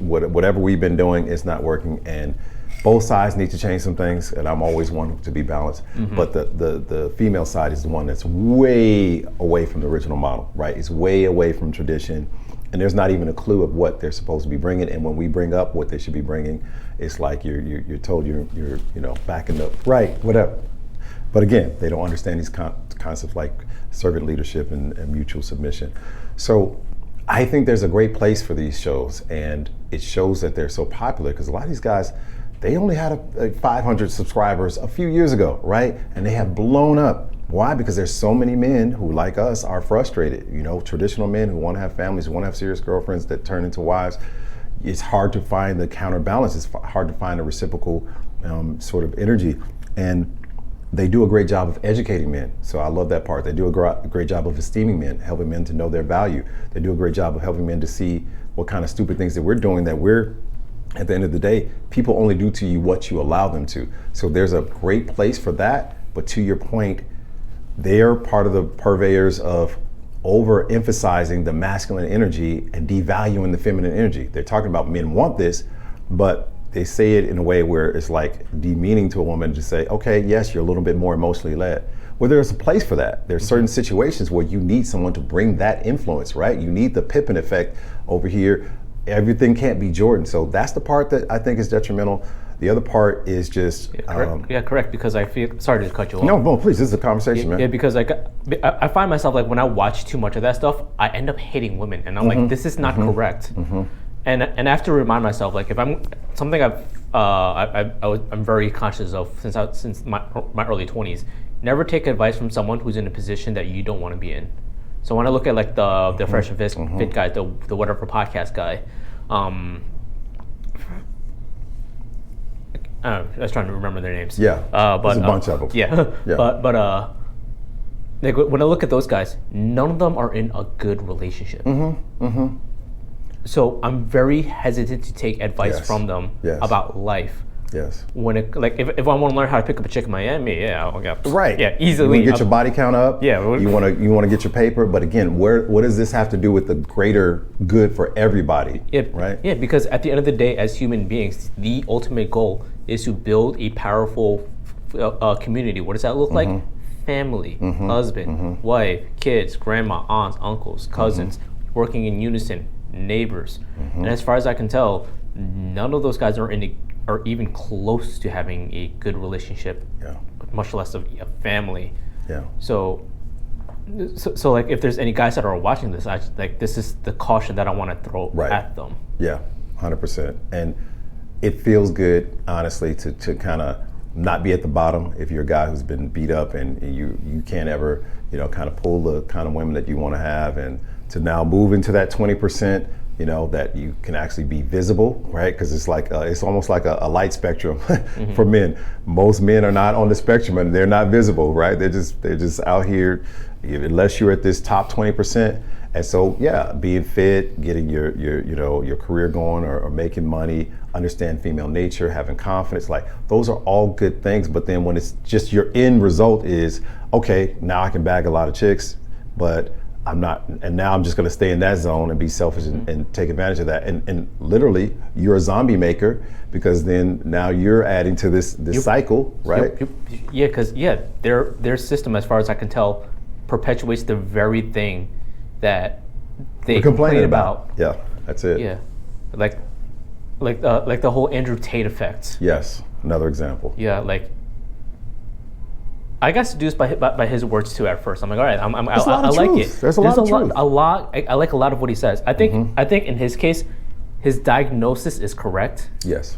Whatever we've been doing, it's not working, and both sides need to change some things. And I'm always one to be balanced. But the female side is the one that's way away from the original model, right? It's way away from tradition, and there's not even a clue of what they're supposed to be bringing. And when we bring up what they should be bringing, it's like you're told you're backing up, right? Whatever. But again, they don't understand these concepts like servant leadership and mutual submission. So I think there's a great place for these shows, and it shows that they're so popular because a lot of these guys, they only had 500 subscribers a few years ago, right? And they have blown up. Why? Because there's so many men who, like us, are frustrated. Traditional men who want to have families, who want to have serious girlfriends that turn into wives. It's hard to find the counterbalance. It's hard to find a reciprocal sort of energy. And they do a great job of educating men. So I love that part. They do a great job of esteeming men, helping men to know their value. They do a great job of helping men to see what kind of stupid things that we're doing that we're, at the end of the day, people only do to you what you allow them to. So there's a great place for that. But to your point, they're part of the purveyors of overemphasizing the masculine energy and devaluing the feminine energy. They're talking about men want this, but they say it in a way where it's like demeaning to a woman to say, okay, yes, you're a little bit more emotionally led. Well, there's a place for that. There's certain situations where you need someone to bring that influence, right? You need the Pippin effect over here. Everything can't be Jordan. So that's the part that I think is detrimental. The other part is just correct. Because I feel sorry to cut you off. no, please. This is a conversation, man. Yeah, because like I find myself like when I watch too much of that stuff, I end up hating women, and I'm like, this is not correct. And I have to remind myself, like, if I'm something I'm very conscious of since my early 20s. Never take advice from someone who's in a position that you don't want to be in. So when I look at like the Fresh and Fit guy, the whatever podcast guy, I was trying to remember their names. Yeah, but there's a bunch of them. Yeah, but like when I look at those guys, none of them are in a good relationship. So I'm very hesitant to take advice from them about life. Yes. When it like if I want to learn how to pick up a chick in Miami, I'll get right. Yeah, easily. You want to get your body count up. Yeah. You want to get your paper, but again, what does this have to do with the greater good for everybody? Right. Yeah, because at the end of the day, as human beings, the ultimate goal is to build a powerful community. What does that look like? Family, husband, wife, kids, grandma, aunts, uncles, cousins, working in unison, neighbors. And as far as I can tell, none of those guys are even close to having a good relationship, much less of a family. Yeah. So like if there's any guys that are watching this, this is the caution that I want to throw at them. Yeah, 100%. And it feels good, honestly, to kind of not be at the bottom if you're a guy who's been beat up and you can't ever, kind of pull the kind of women that you want to have, and to now move into that 20%. That you can actually be visible, right? Because it's like it's almost like a light spectrum for men. Most men are not on the spectrum and they're not visible, right? They're just out here, unless you're at this top 20%. And so, being fit, getting your career going, or making money, understand female nature, having confidence, like those are all good things. But then when it's just your end result is, okay, now I can bag a lot of chicks, but I'm not, and now I'm just going to stay in that zone and be selfish and take advantage of that. And literally, you're a zombie maker, because then now you're adding to this cycle, right? Yeah, because their system, as far as I can tell, perpetuates the very thing that they complain about. Yeah, that's it. Yeah, like the whole Andrew Tate effect. Yes, another example. Yeah, like. I got seduced by his words too at first. I'm like, all right, I like it. There's a lot of truth. I like a lot of what he says. I think in his case, his diagnosis is correct. Yes.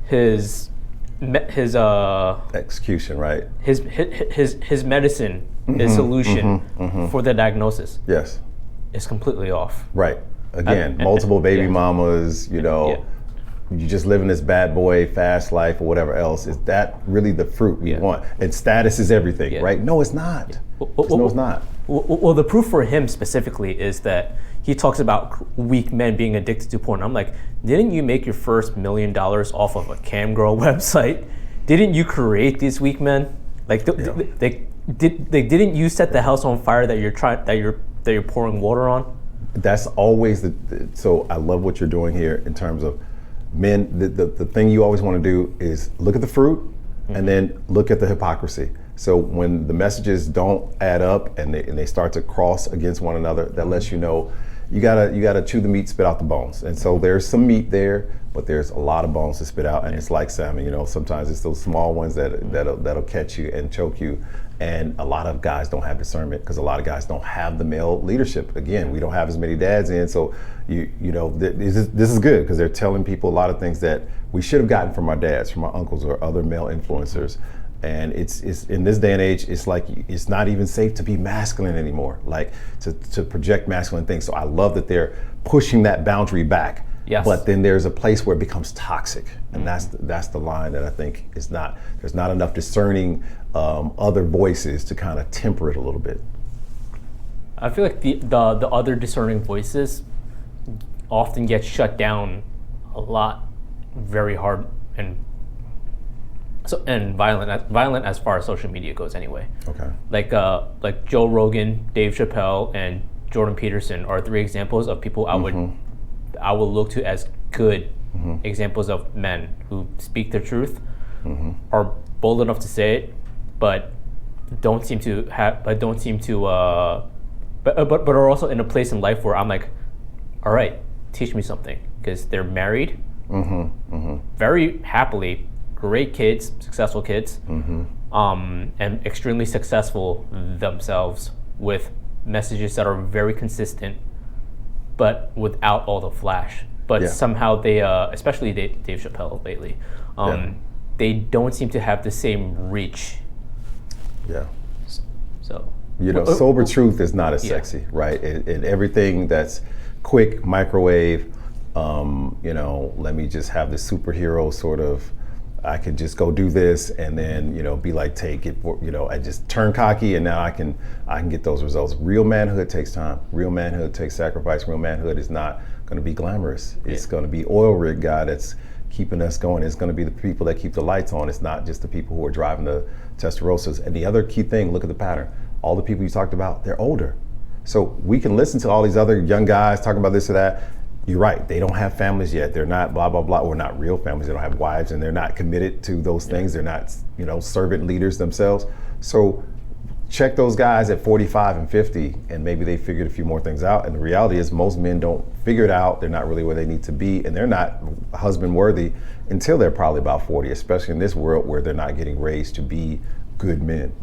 His execution, right? His medicine, his solution for the diagnosis. Yes. Is completely off. Right. Again, multiple baby mamas. You just living this bad boy fast life or whatever else. Is that really the fruit we want? And status is everything, right? No, it's not. No, it's not. Well, the proof for him specifically is that he talks about weak men being addicted to porn. I'm like, didn't you make your first $1 million off of a cam girl website? Didn't you create these weak men? Like, didn't you set the house on fire that you're pouring water on? That's always so I love what you're doing here in terms of men. The thing you always want to do is look at the fruit and then look at the hypocrisy. So when the messages don't add up and they start to cross against one another, that lets you know you gotta chew the meat, spit out the bones. And so there's some meat there, but there's a lot of bones to spit out. And it's like salmon, sometimes it's those small ones that'll catch you and choke you. And a lot of guys don't have discernment because a lot of guys don't have the male leadership. Again, we don't have as many dads in, so this is good because they're telling people a lot of things that we should have gotten from our dads, from our uncles, or other male influencers. And it's in this day and age, it's like it's not even safe to be masculine anymore, like to project masculine things. So I love that they're pushing that boundary back. Yes. But then there's a place where it becomes toxic, and that's the line that I think is not. There's not enough discerning other voices to kind of temper it a little bit. I feel like the other discerning voices often get shut down a lot, very hard and violent as far as social media goes. Anyway. Okay. Like Joe Rogan, Dave Chappelle, and Jordan Peterson are 3 examples of people I would look to as good examples of men who speak their truth, are bold enough to say it, but are also in a place in life where I'm like, all right, teach me something, because they're married, very happily, great kids, successful kids, and extremely successful themselves with messages that are very consistent, but without all the flash. But somehow they, especially Dave Chappelle lately, they don't seem to have the same reach. Yeah. So. Sober truth is not as sexy, right? And everything that's quick, microwave, let me just have the superhero sort of, I could just go do this and then, be like, take it, I just turn cocky and now I can get those results. Real manhood takes time. Real manhood takes sacrifice. Real manhood is not going to be glamorous. It's going to be oil rig guy that's keeping us going. It's going to be the people that keep the lights on. It's not just the people who are driving the Testarossas. And the other key thing, look at the pattern. All the people you talked about, they're older. So we can listen to all these other young guys talking about this or that. You're right, they don't have families yet. They're not blah, blah, blah, or not real families. They don't have wives and they're not committed to those things. They're not, servant leaders themselves. So check those guys at 45 and 50 and maybe they figured a few more things out. And the reality is most men don't figure it out. They're not really where they need to be and they're not husband worthy until they're probably about 40, especially in this world where they're not getting raised to be good men.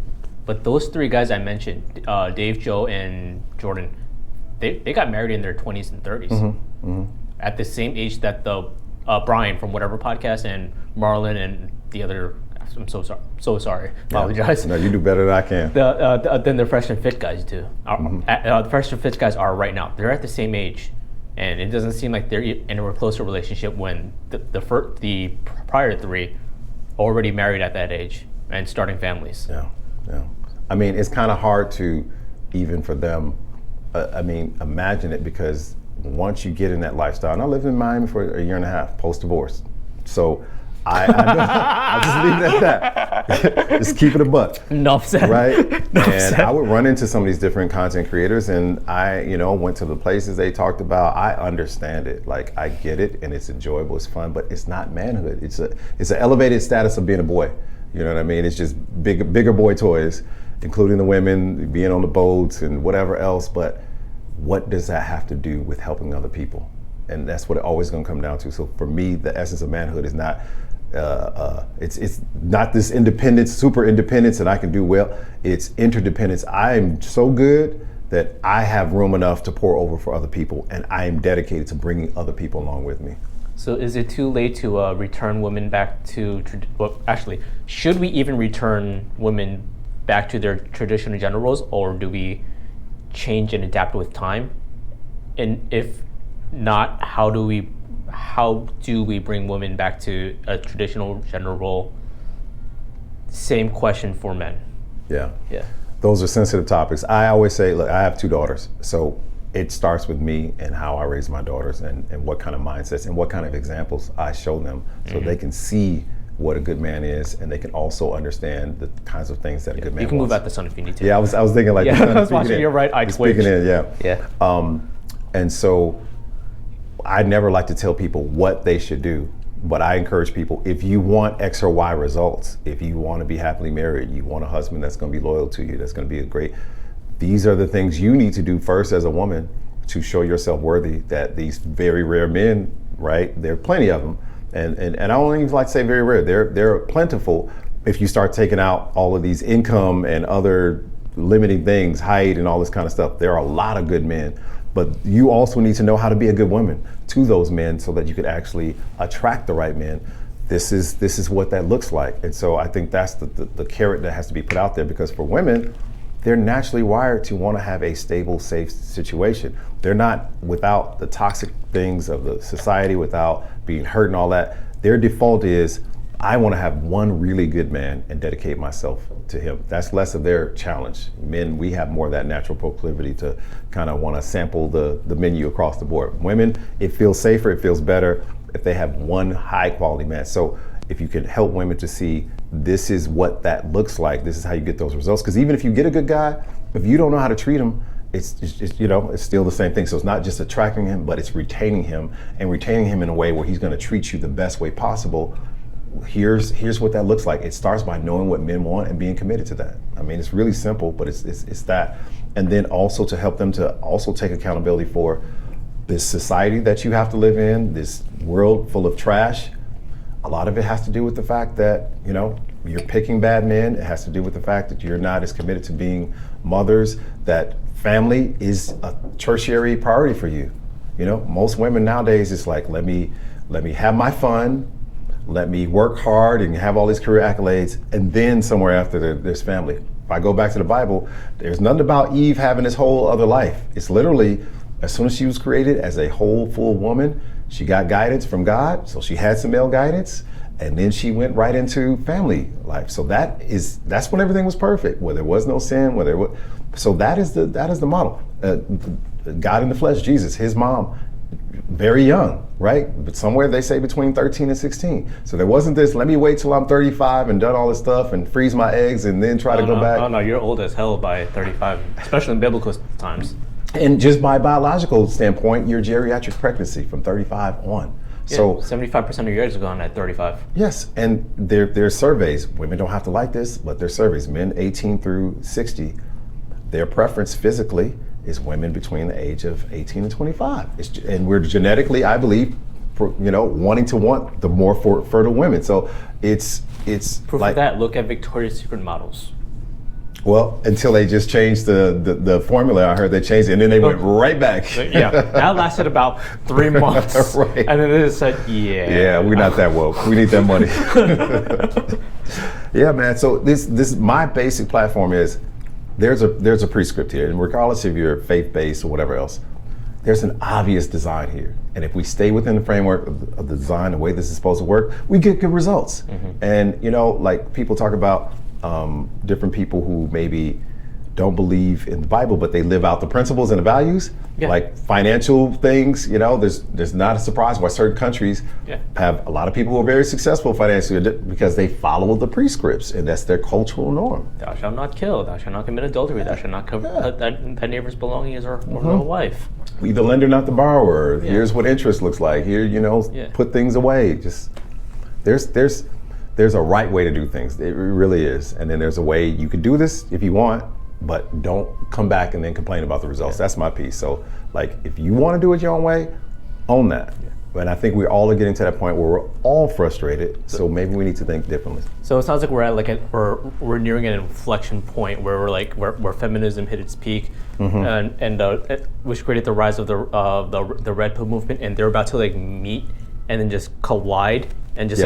But those three guys I mentioned, Dave, Joe, and Jordan, they got married in their 20s and 30s. At the same age that the Brian from whatever podcast and Marlon and the other, I'm so sorry, apologize. No, you do better than I can. Then the Fresh and Fit guys do. The Fresh and Fit guys are right now. They're at the same age, and it doesn't seem like they're in a closer relationship when the prior three already married at that age and starting families. Yeah. I mean, it's kind of hard to even for them, imagine it because once you get in that lifestyle, and I lived in Miami for a year and a half post-divorce. So I'll just leave it at that. Just keep it a buck. Enough said. Right? I would run into some of these different content creators and I, went to the places they talked about. I understand it. Like I get it and it's enjoyable, it's fun, but it's not manhood. It's an elevated status of being a boy. You know what I mean? It's just bigger boy toys, including the women, being on the boats and whatever else. But what does that have to do with helping other people? And that's what it always going to come down to. So for me, the essence of manhood is not, it's not this independence, super independence that I can do well. It's interdependence. I am so good that I have room enough to pour over for other people, and I am dedicated to bringing other people along with me. So is it too late to return women back to, should we even return women back to their traditional gender roles, or do we change and adapt with time? And if not, how do we bring women back to a traditional gender role? Same question for men. Yeah. Those are sensitive topics. I always say, look, I have two daughters, so it starts with me and how I raise my daughters and what kind of mindsets and what kind of examples I show them so they can see what a good man is and they can also understand the kinds of things that a good man wants. You can move out the sun if you need to. Yeah, I was thinking like I was watching your right eye twitch. Speaking in, yeah. And so I never like to tell people what they should do, but I encourage people, if you want X or Y results, if you want to be happily married, you want a husband that's going to be loyal to you, that's going to be these are the things you need to do first as a woman to show yourself worthy that these very rare men, right? There are plenty of them. And I don't even like to say very rare. They're plentiful if you start taking out all of these income and other limiting things, height and all this kind of stuff. There are a lot of good men, but you also need to know how to be a good woman to those men so that you could actually attract the right men. This is what that looks like. And so I think that's the carrot that has to be put out there, because for women, they're naturally wired to want to have a stable, safe situation. They're not without the toxic things of the society, without being hurt and all that. Their default is, I want to have one really good man and dedicate myself to him. That's less of their challenge. Men, we have more of that natural proclivity to kind of want to sample the menu across the board. Women, it feels safer, it feels better if they have one high quality man. So if you can help women to see this is what that looks like, this is how you get those results. Because even if you get a good guy, if you don't know how to treat him, it's still the same thing. So it's not just attracting him, but it's retaining him, and retaining him in a way where he's going to treat you the best way possible. Here's what that looks like. It starts by knowing what men want and being committed to that. I mean, it's really simple, but it's that. And then also to help them to also take accountability for this society that you have to live in, this world full of trash, a lot of it has to do with the fact that, you're picking bad men. It has to do with the fact that you're not as committed to being mothers, that family is a tertiary priority for you. Most women nowadays, it's like, let me have my fun, let me work hard and have all these career accolades, and then somewhere after there's family. If I go back to the Bible, there's nothing about Eve having this whole other life. It's literally, as soon as she was created as a whole, full woman, she got guidance from God, so she had some male guidance, and then she went right into family life. So that's when everything was perfect, where there was no sin, so that is the model. God in the flesh, Jesus, his mom, very young, right? But somewhere they say between 13 and 16. So there wasn't this, let me wait till I'm 35 and done all this stuff and freeze my eggs and then try to go back. Oh no, you're old as hell by 35, especially in biblical times. And just by biological standpoint, you're geriatric pregnancy from 35 on. Yeah, so 75% of your eggs are gone at 35. Yes, and there's surveys. Women don't have to like this, but there's surveys. Men 18 through 60, their preference physically is women between the age of 18 and 25. And we're genetically, I believe, wanting to want the more fertile women. So it's Proof like of that, look at Victoria's Secret models. Well, until they just changed the formula. I heard they changed it, and then they went right back. Yeah, that lasted about 3 months. Right. And then they just said, yeah, we're not that woke. We need that money. Yeah, man. So this my basic platform is there's a prescript here, and regardless if you're faith-based or whatever else, there's an obvious design here. And if we stay within the framework of the design, the way this is supposed to work, we get good results. Mm-hmm. And like people talk about different people who maybe don't believe in the Bible, but they live out the principles and the values, like financial things. There's not a surprise why certain countries have a lot of people who are very successful financially because they follow the prescripts, and that's their cultural norm. Thou shalt not kill, thou shalt not commit adultery, thou shalt not cover thy neighbor's belongings or thy wife. We the lender, not the borrower. Here's what interest looks like. Here, put things away. Just there's a right way to do things. It really is. And then there's a way you could do this if you want, but don't come back and then complain about the results. That's my piece. So like, if you want to do it your own way, own that. And I think we all are getting to that point where we're all frustrated. So maybe we need to think differently. So it sounds like we're at we're nearing an inflection point where where feminism hit its peak, and which created the rise of the Red Pill movement, and they're about to meet and then just collide and just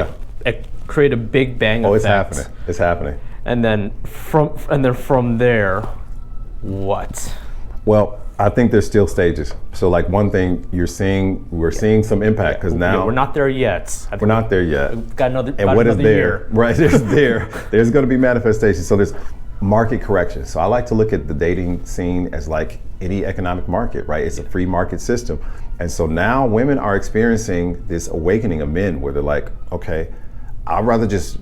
create a big bang effect. It's happening. It's happening. And then from there, what? Well, I think there's still stages. So like one thing we're seeing some impact because now we're not there yet. We're not there yet. We've got another. And what is there? Year. Right, there's going to be manifestations. So there's market correction. So I like to look at the dating scene as like any economic market, right? It's a free market system. And so now women are experiencing this awakening of men where they're like, okay, I'd rather just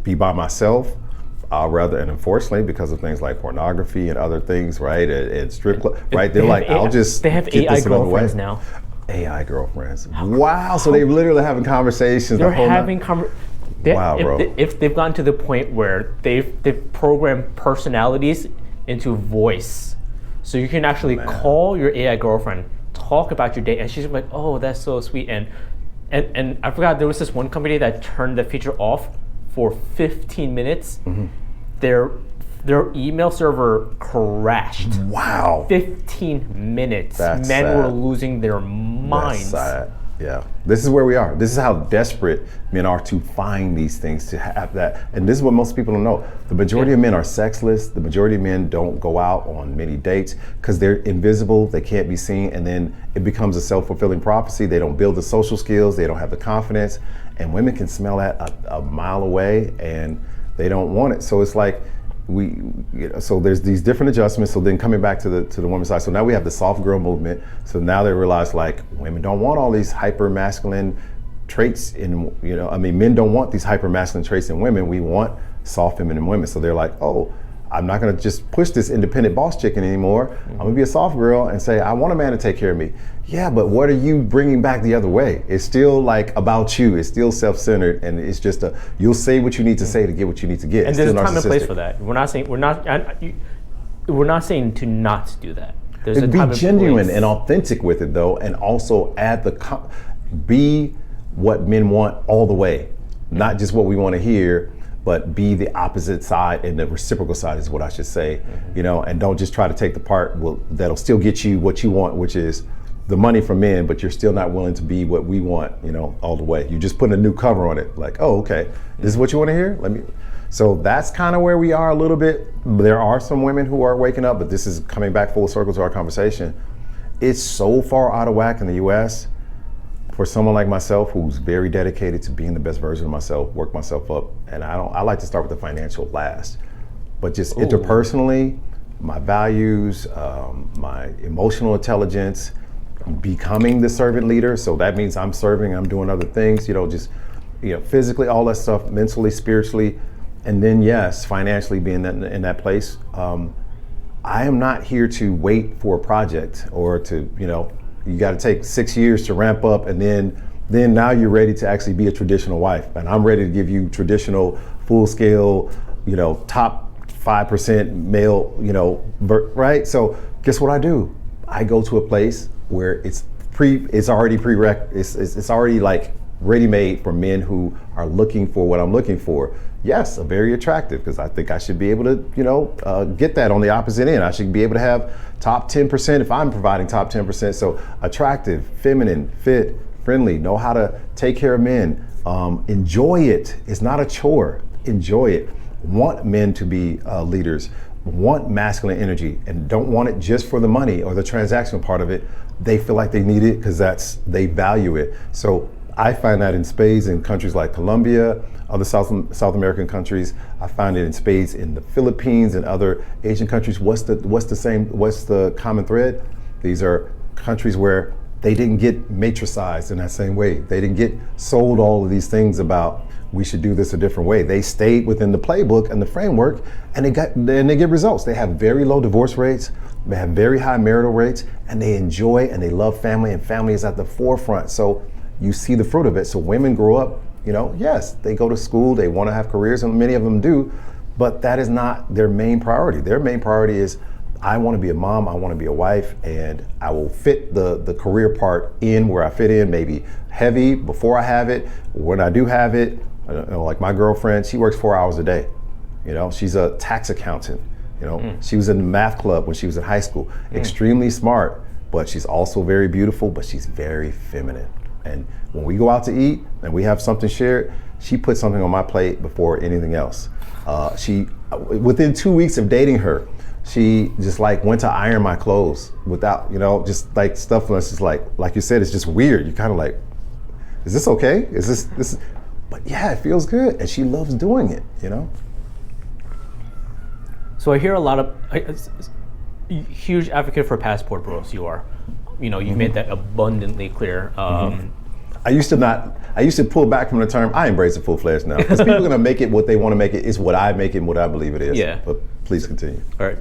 be by myself. And unfortunately, because of things like pornography and other things, right, and strip club, right, they're like, I'll just they have get AI this another way. girlfriends now. AI girlfriends. Wow. So they're literally having conversations. They're having Wow, bro. If they've gotten to the point where they've programmed personalities into voice, so you can actually call your AI girlfriend, talk about your day, and she's like, "Oh, that's so sweet." And I forgot there was this one company that turned the feature off for 15 minutes. Mm-hmm. Their email server crashed. Wow. 15 minutes. That's Men sad. were losing their minds. That's sad. Yeah. This is where we are. This is how desperate men are to find these things, to have that. And this is what most people don't know. The majority of men are sexless. The majority of men don't go out on many dates because they're invisible. They can't be seen. And then it becomes a self-fulfilling prophecy. They don't build the social skills. They don't have the confidence. And women can smell that a mile away and they don't want it. So it's like, so there's these different adjustments. So then coming back to the women's side, so now we have the soft girl movement. So now they realize like women don't want all these hyper masculine traits in, men don't want these hyper masculine traits in women. We want soft feminine women. So they're like, oh, I'm not gonna just push this independent boss chicken anymore. Mm-hmm. I'm gonna be a soft girl and say, I want a man to take care of me. Yeah, but what are you bringing back the other way? It's still like about you. It's still self-centered, and it's just you'll say what you need to say to get what you need to get. And there's a time and place for that. We're not saying to not do that. There's a And time be and genuine place. and authentic with it though, and also add be what men want all the way, not just what we want to hear, but be the opposite side, and the reciprocal side is what I should say, and don't just try to take the part that'll still get you what you want, which is the money from men, but you're still not willing to be what we want, all the way. You just put a new cover on it, like, oh, okay, this is what you want to hear? So that's kind of where we are a little bit. There are some women who are waking up, but this is coming back full circle to our conversation. It's so far out of whack in the US. For someone like myself who's very dedicated to being the best version of myself, work myself up, and I like to start with the financial last. But just interpersonally, my values, my emotional intelligence, becoming the servant leader. So that means I'm serving, I'm doing other things, physically, all that stuff, mentally, spiritually, and then yes, financially being in that place. I am not here to wait for a project or to, you got to take 6 years to ramp up, and then now you're ready to actually be a traditional wife. And I'm ready to give you traditional, full scale, top 5% male, right? So guess what I do? I go to a place where it's already it's already like ready-made for men who are looking for what I'm looking for. Yes, very attractive, because I think I should be able to, get that on the opposite end. I should be able to have top 10% if I'm providing top 10%. So attractive, feminine, fit, friendly, know how to take care of men. Enjoy it. It's not a chore. Enjoy it. Want men to be leaders. Want masculine energy, and don't want it just for the money or the transactional part of it. They feel like they need it because they value it. So I find that in spades in countries like Colombia, other South American countries. I find it in spades in the Philippines and other Asian countries. What's the common thread? These are countries where they didn't get matricized in that same way. They didn't get sold all of these things about we should do this a different way. They stayed within the playbook and the framework, and they get results. They have very low divorce rates. They have very high marital rates, and they enjoy and they love family, and family is at the forefront. So you see the fruit of it. So women grow up, yes, they go to school, they want to have careers, and many of them do, but that is not their main priority. Their main priority is, I want to be a mom, I want to be a wife, and I will fit the career part in where I fit in, maybe heavy before I have it. When I do have it, like my girlfriend, she works 4 hours a day. She's a tax accountant. She was in the math club when she was in high school. Extremely smart, but she's also very beautiful, but she's very feminine. And when we go out to eat and we have something shared, she puts something on my plate before anything else. Within 2 weeks of dating her, she just went to iron my clothes without, just like stuff that's just like you said, it's just weird. You're kind of like, is this okay? Is this? But yeah, it feels good, and she loves doing it. So I hear a lot of huge advocate for passport bros. You are, you've made that abundantly clear. I used to pull back from the term. I embrace it full-fledged now, because people are gonna make it what they want to make it. It's what I make it and what I believe it is. Yeah. But please continue. All right.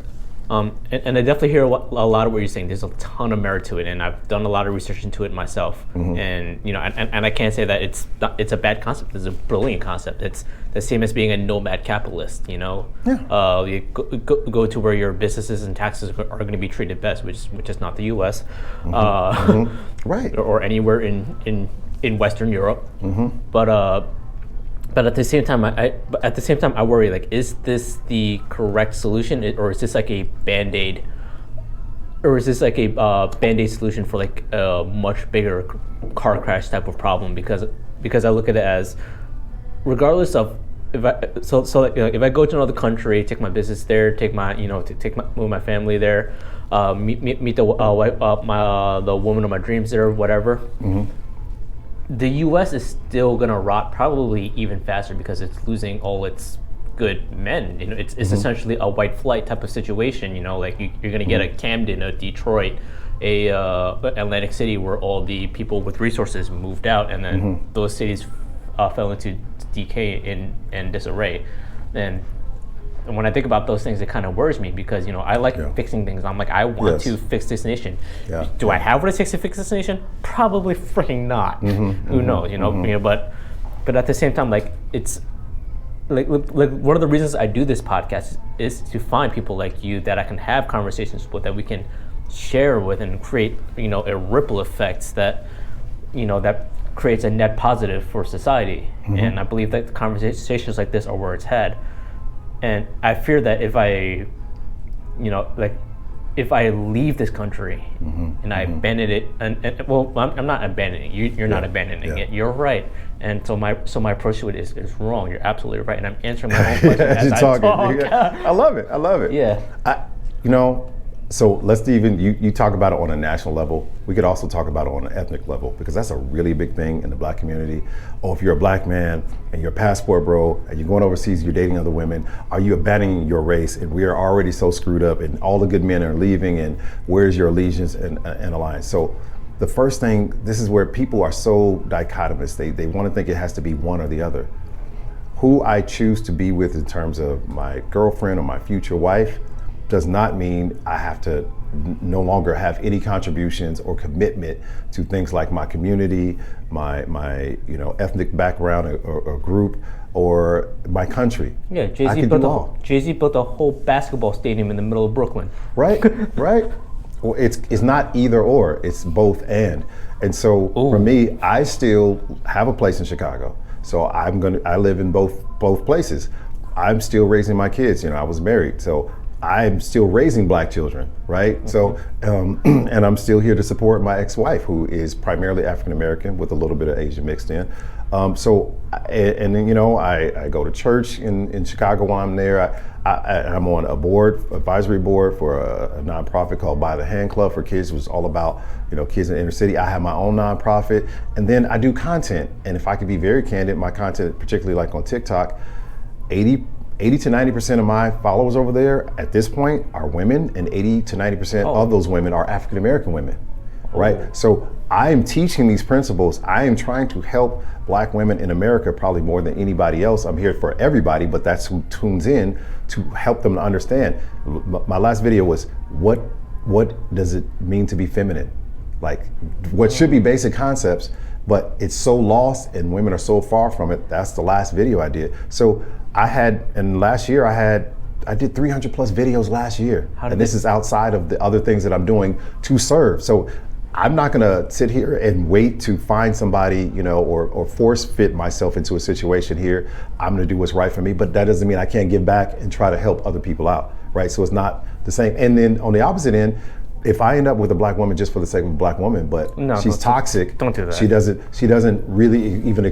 And I definitely hear a lot of what you're saying. There's a ton of merit to it, and I've done a lot of research into it myself. And and I can't say that it's a bad concept. It's a brilliant concept. It's the same as being a nomad capitalist. Yeah. You go to where your businesses and taxes are going to be treated best, which is not the U.S. Right. Or anywhere in Western Europe. But at the same time, I worry, is this the correct solution, or is this like a Band-Aid, or is this like a Band-Aid solution for a much bigger car crash type of problem? Because I look at it as, regardless of if I go to another country, take my business there, move my family there, meet the woman of my dreams there, whatever. The U.S. is still gonna rot probably even faster because it's losing all its good men. It's essentially a white flight type of situation. You're gonna get a Camden, a Detroit, a Atlantic City, where all the people with resources moved out, and then those cities fell into decay and disarray. And when I think about those things, it kind of worries me, because I like fixing things. I'm like, I want to fix this nation. Yeah. Do I have what it takes to fix this nation? Probably freaking not. Who knows? But at the same time, it's like one of the reasons I do this podcast is to find people like you that I can have conversations with, that we can share with and create, a ripple effect that, that creates a net positive for society. And I believe that conversations like this are where it's had. And I fear that if I, if I leave this country and I abandon it, and well, I'm not abandoning it. You're not abandoning it. You're right. And so my approach to it is wrong. You're absolutely right. And I'm answering my own question as I talk. I love it. Yeah. So let's even, you talk about it on a national level. We could also talk about it on an ethnic level, because that's a really big thing in the black community. Oh, if you're a black man and you're a passport bro and you're going overseas, you're dating other women, are you abandoning your race? And we are already so screwed up and all the good men are leaving, and where's your allegiance and alliance? So the first thing, this is where people are so dichotomous. They want to think it has to be one or the other. Who I choose to be with in terms of my girlfriend or my future wife does not mean I have to no longer have any contributions or commitment to things like my community, my ethnic background or group, or my country. Yeah, Jay-Z built a whole basketball stadium in the middle of Brooklyn. Right. Well, it's not either or, it's both and. And so for me, I still have a place in Chicago. So I live in both places. I'm still raising my kids. I was married, so I'm still raising black children, right? So, and I'm still here to support my ex-wife, who is primarily African American with a little bit of Asian mixed in. And then I go to church in Chicago while I'm there. I'm on a advisory board for a nonprofit called By the Hand Club for Kids, which is all about kids in the inner city. I have my own nonprofit, and then I do content. And if I could be very candid, my content, particularly like on TikTok, 80 to 90% of my followers over there at this point are women, and 80 to 90% of those women are African American women, right? So I am teaching these principles. I am trying to help black women in America probably more than anybody else. I'm here for everybody, but that's who tunes in to help them to understand. My last video was, what does it mean to be feminine? Like, what should be basic concepts, but it's so lost and women are so far from it. That's the last video I did. So last year I did 300 plus videos last year. And this is outside of the other things that I'm doing to serve. So I'm not gonna sit here and wait to find somebody, or force fit myself into a situation here. I'm gonna do what's right for me, but that doesn't mean I can't give back and try to help other people out, right? So it's not the same. And then on the opposite end, if I end up with a black woman just for the sake of a black woman, but she's toxic, don't do that. She doesn't really even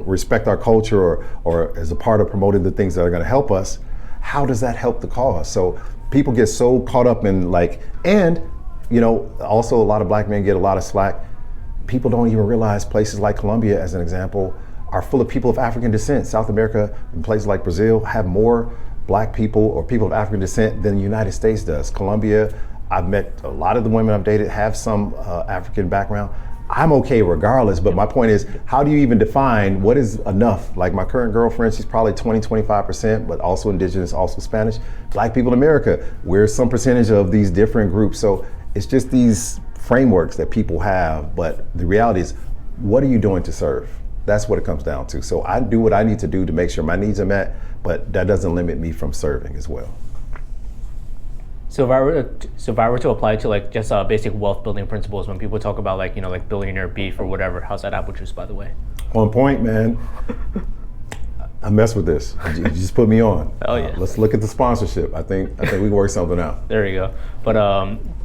respect our culture or as a part of promoting the things that are going to help us. How does that help the cause? So people get so caught up in also a lot of black men get a lot of slack. People don't even realize places like Colombia, as an example, are full of people of African descent. South America and places like Brazil have more black people or people of African descent than the United States does. Colombia, I've met a lot of the women I've dated have some African background. I'm okay regardless, but my point is, how do you even define what is enough? Like my current girlfriend, she's probably 20-25%, but also indigenous, also Spanish. Black people in America, we're some percentage of these different groups. So it's just these frameworks that people have, but the reality is, what are you doing to serve? That's what it comes down to. So I do what I need to do to make sure my needs are met, but that doesn't limit me from serving as well. So if I were to apply to like just basic wealth building principles, when people talk about like billionaire beef or whatever, how's that apple juice, by the way? On point, man. I mess with this. You just put me on. Oh yeah. Let's look at the sponsorship. I think we can work something out. There you go. But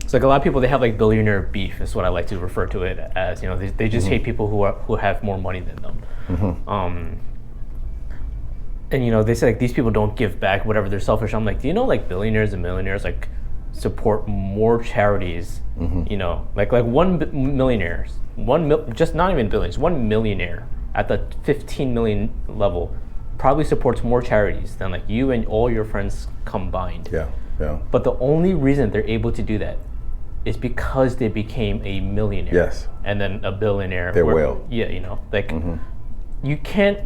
so like a lot of people, they have like billionaire beef is what I like to refer to it as. They just hate people who have more money than them. And they say like these people don't give back, whatever, they're selfish. I'm like, do you know like billionaires and millionaires like support more charities? Like one millionaire, just not even billions, 1 millionaire at the 15 million level probably supports more charities than like you and all your friends combined. Yeah. But the only reason they're able to do that is because they became a millionaire. Yes. And then a billionaire. They're well. Yeah, you can't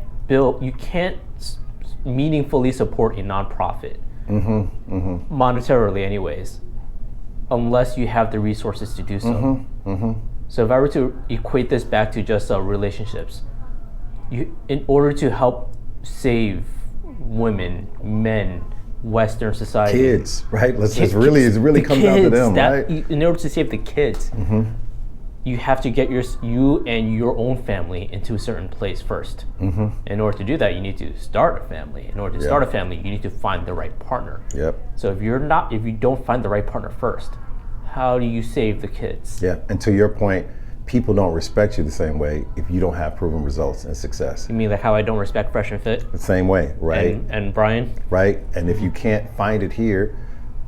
meaningfully support a nonprofit, monetarily anyways, unless you have the resources to do so. So if I were to equate this back to just relationships, in order to help save women, men, Western society. Kids, right? It really comes down to them, right? In order to save the kids, you have to get you and your own family into a certain place first. In order to do that, you need to start a family. In order to start a family, you need to find the right partner. So if you don't find the right partner first, how do you save the kids? Yeah, and to your point, people don't respect you the same way if you don't have proven results and success. You mean like how I don't respect Fresh and Fit? The same way, right? And Brian? Right, and if you can't find it here,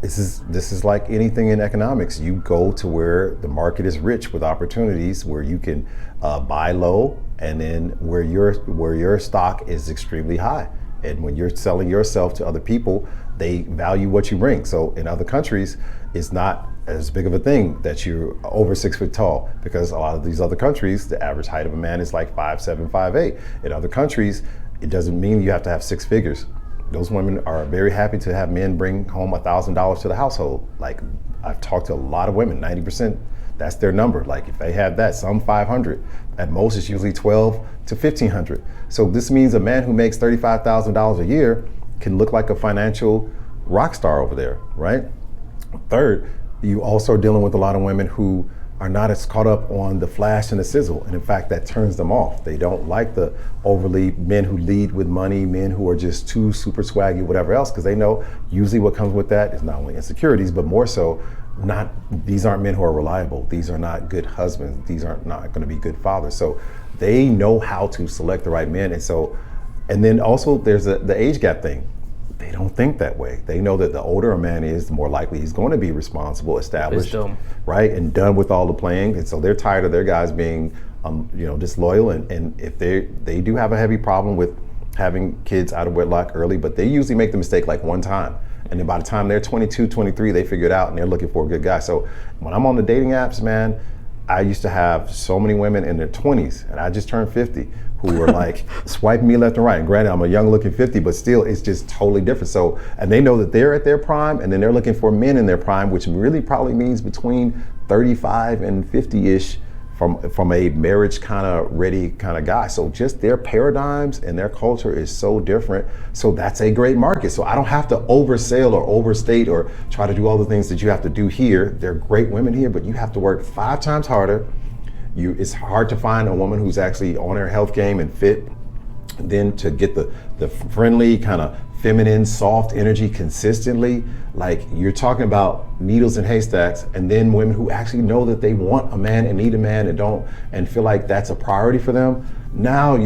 this is like anything in economics. You go to where the market is rich with opportunities, where you can buy low, and then where your stock is extremely high. And when you're selling yourself to other people, they value what you bring. So in other countries, it's not as big of a thing that you're over 6 foot tall, because a lot of these other countries, the average height of a man is like 5'7", 5'8". In other countries, it doesn't mean you have to have 6 figures. Those women are very happy to have men bring home $1,000 to the household. Like, I've talked to a lot of women, 90%, that's their number. Like, if they have that, some 500. At most, it's usually 12 to 1,500. So this means a man who makes $35,000 a year can look like a financial rock star over there, right? Third, you also are dealing with a lot of women who are not as caught up on the flash and the sizzle. And in fact, that turns them off. They don't like the overly men who lead with money, men who are just too super swaggy, whatever else, because they know usually what comes with that is not only insecurities, but more so, these aren't men who are reliable. These are not good husbands. These are not going to be good fathers. So they know how to select the right men. And then also there's the age gap thing. They don't think that way. They know that the older a man is, the more likely he's going to be responsible, established, right, and done with all the playing. And so they're tired of their guys being, disloyal. And if they do have a heavy problem with having kids out of wedlock early, but they usually make the mistake like one time. And then by the time they're 22, 23, they figure it out and they're looking for a good guy. So when I'm on the dating apps, man, I used to have so many women in their 20s, and I just turned 50, who were like swiping me left and right. And granted, I'm a young looking 50, but still it's just totally different. So, and they know that they're at their prime, and then they're looking for men in their prime, which really probably means between 35 and 50-ish from a marriage kind of ready kind of guy. So just their paradigms and their culture is so different. So that's a great market. So I don't have to oversell or overstate or try to do all the things that you have to do here. They're great women here, but you have to work 5 times harder. It's hard to find a woman who's actually on her health game and fit. Then to get the friendly kind of feminine, soft energy consistently, like you're talking about needles and haystacks, and then women who actually know that they want a man and need a man and feel like that's a priority for them. Now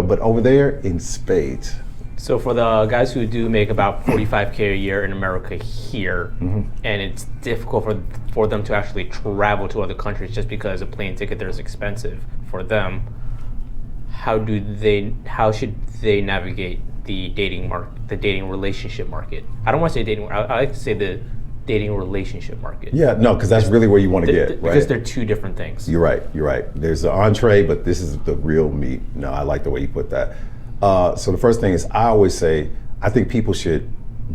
but over there in spades. So for the guys who do make about $45K a year in America here, and it's difficult for them to actually travel to other countries just because a plane ticket there is expensive for them, how should they navigate the dating relationship market? I don't want to say dating. I like to say the dating relationship market. Yeah, no, because that's really where you want to get, right? Because they're two different things. You're right. There's the entree, but this is the real meat. No, I like the way you put that. So the first thing is, I always say, I think people should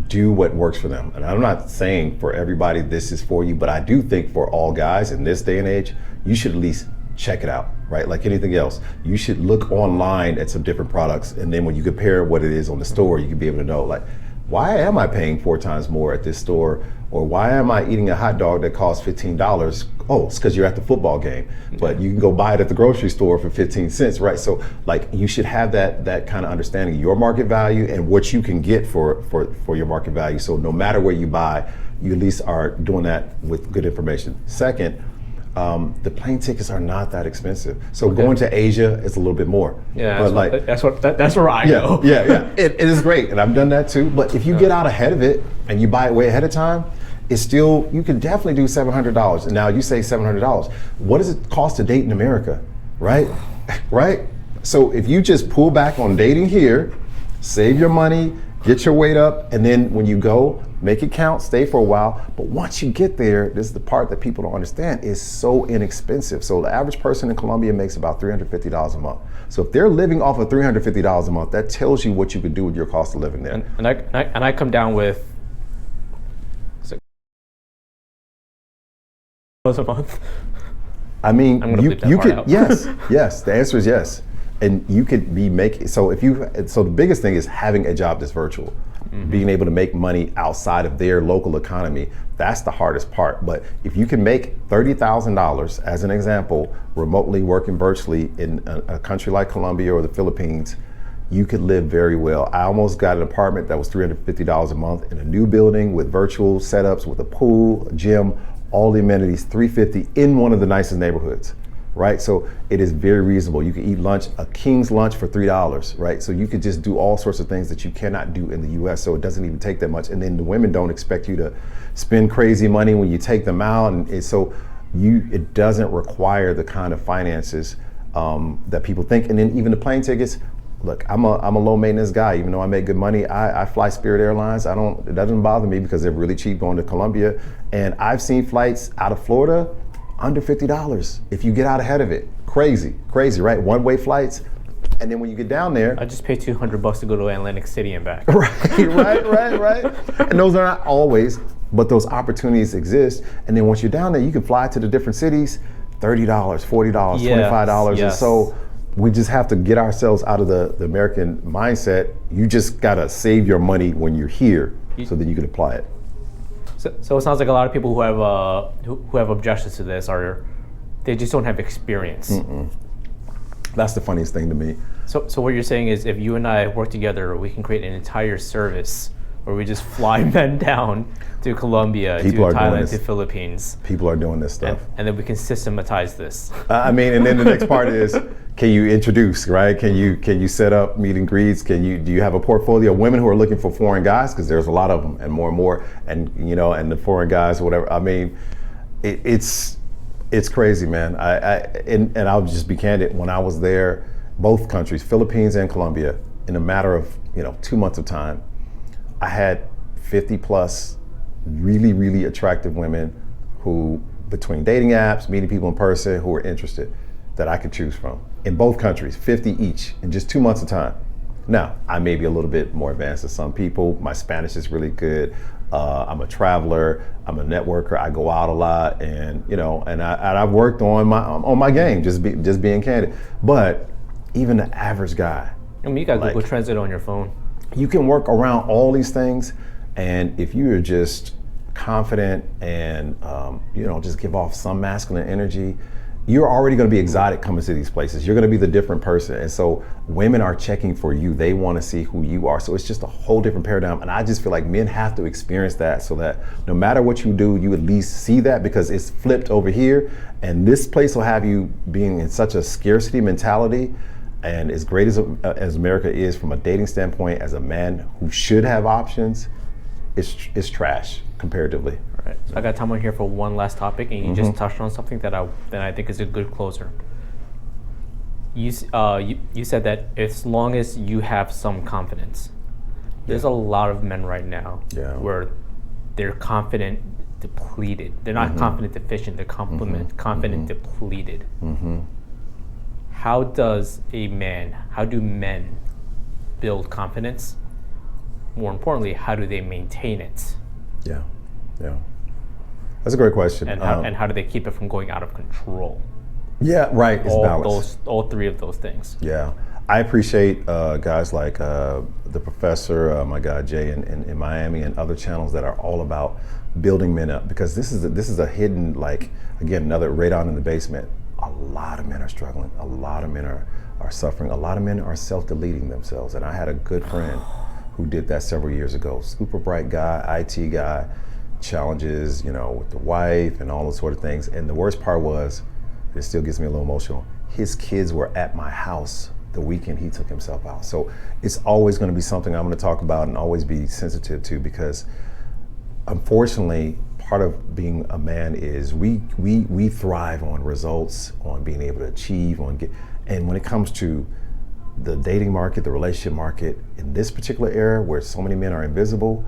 do what works for them. And I'm not saying for everybody this is for you, but I do think for all guys in this day and age, you should at least check it out, right? Like anything else, you should look online at some different products, and then when you compare what it is on the store, you can be able to know, like, why am I paying 4 times more at this store? Or why am I eating a hot dog that costs $15? Oh, it's because you're at the football game, but you can go buy it at the grocery store for 15 cents, right? So like you should have that kind of understanding of your market value and what you can get for your market value. So no matter where you buy, you at least are doing that with good information. Second, the plane tickets are not that expensive. So going to Asia is a little bit more. Yeah, but that's where I go. Yeah. It is great, and I've done that too. But if you get out ahead of it and you buy it way ahead of time, it's still, you can definitely do $700. And now you say $700. What does it cost to date in America, right? Right? So if you just pull back on dating here, save your money, get your weight up, and then when you go, make it count, stay for a while. But once you get there, this is the part that people don't understand, is so inexpensive. So the average person in Colombia makes about $350 a month. So if they're living off of $350 a month, that tells you what you could do with your cost of living there. And I come down with a month. I mean, you could, out. yes, the answer is yes. And you could be making, so the biggest thing is having a job that's virtual. being able to make money outside of their local economy, that's the hardest part. But if you can make $30,000, as an example, remotely working virtually in a country like Colombia or the Philippines, you could live very well. I almost got an apartment that was $350 a month in a new building with virtual setups, with a pool, a gym, all the amenities, $350 in one of the nicest neighborhoods, right? So it is very reasonable. You can eat lunch, a king's lunch for $3, right? So you could just do all sorts of things that you cannot do in the US, so it doesn't even take that much. And then the women don't expect you to spend crazy money when you take them out. And so it doesn't require the kind of finances that people think. And then even the plane tickets, look, I'm a low maintenance guy. Even though I make good money, I fly Spirit Airlines. It doesn't bother me because they're really cheap going to Colombia. And I've seen flights out of Florida under $50 if you get out ahead of it. Crazy, right? One-way flights. And then when you get down there, I just paid $200 to go to Atlantic City and back. right. And those are not always, but those opportunities exist. And then once you're down there, you can fly to the different cities, $30, $40, $25. Yes. And so we just have to get ourselves out of the American mindset. You just gotta save your money when you're here so that you can apply it. So it sounds like a lot of people who have objections to this they just don't have experience. That's the funniest thing to me. So what you're saying is, if you and I work together, we can create an entire service where we just fly men down to Colombia, to Thailand, to Philippines. People are doing this stuff. And then we can systematize this. And then the next part is, can you introduce, right? Can you set up meet and greets? Do you have a portfolio of women who are looking for foreign guys? Because there's a lot of them, and more, and and the foreign guys, whatever. I mean, it's crazy, man. And I'll just be candid. When I was there, both countries, Philippines and Colombia, in a matter of 2 months of time, I had 50 plus really, really attractive women who, between dating apps, meeting people in person, who were interested, that I could choose from. In both countries, 50 each in just 2 months of time. Now, I may be a little bit more advanced than some people. My Spanish is really good. I'm a traveler. I'm a networker. I go out a lot, and I've worked on my game, just being candid. But even the average guy, I mean, you got Google Translate on your phone. You can work around all these things, and if you are just confident and just give off some masculine energy, you're already going to be exotic coming to these places. You're going to be the different person. And so women are checking for you. They want to see who you are. So it's just a whole different paradigm. And I just feel like men have to experience that, so that no matter what you do, you at least see that, because it's flipped over here. And this place will have you being in such a scarcity mentality. And as great as America is from a dating standpoint, as a man who should have options, it's trash comparatively. All right. So I got time on here for one last topic, and you just touched on something that I think is a good closer. You said that as long as you have some confidence, there's a lot of men right now where they're confident depleted. They're not confident deficient. They're confident depleted. How do men build confidence? More importantly, how do they maintain it? Yeah. That's a great question. And how do they keep it from going out of control? Yeah, right. It's balance. All three of those things. Yeah, I appreciate guys like the professor, my guy Jay in Miami, and other channels that are all about building men up, because this is a hidden, again, another radon in the basement. A lot of men are struggling. A lot of men are suffering. A lot of men are self-deleting themselves. And I had a good friend who did that several years ago. Super bright guy, IT guy, challenges, with the wife and all those sort of things. And the worst part was, it still gets me a little emotional, his kids were at my house the weekend he took himself out. So it's always going to be something I'm going to talk about and always be sensitive to, because unfortunately, part of being a man is we thrive on results, on being able to achieve, and when it comes to the dating market, the relationship market, in this particular era where so many men are invisible,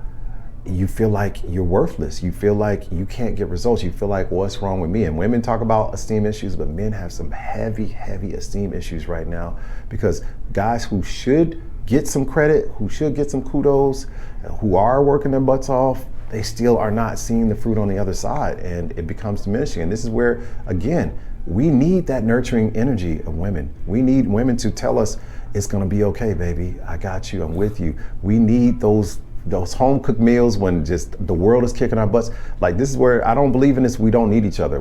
you feel like you're worthless. You feel like you can't get results. You feel like, what's wrong with me? And women talk about esteem issues, but men have some heavy, heavy esteem issues right now, because guys who should get some credit, who should get some kudos, who are working their butts off, they still are not seeing the fruit on the other side, and it becomes diminishing. And this is where, again, we need that nurturing energy of women. We need women to tell us, it's gonna be okay, baby. I got you, I'm with you. We need those those home cooked meals when just the world is kicking our butts. Like, this is where I don't believe in this. We don't need each other.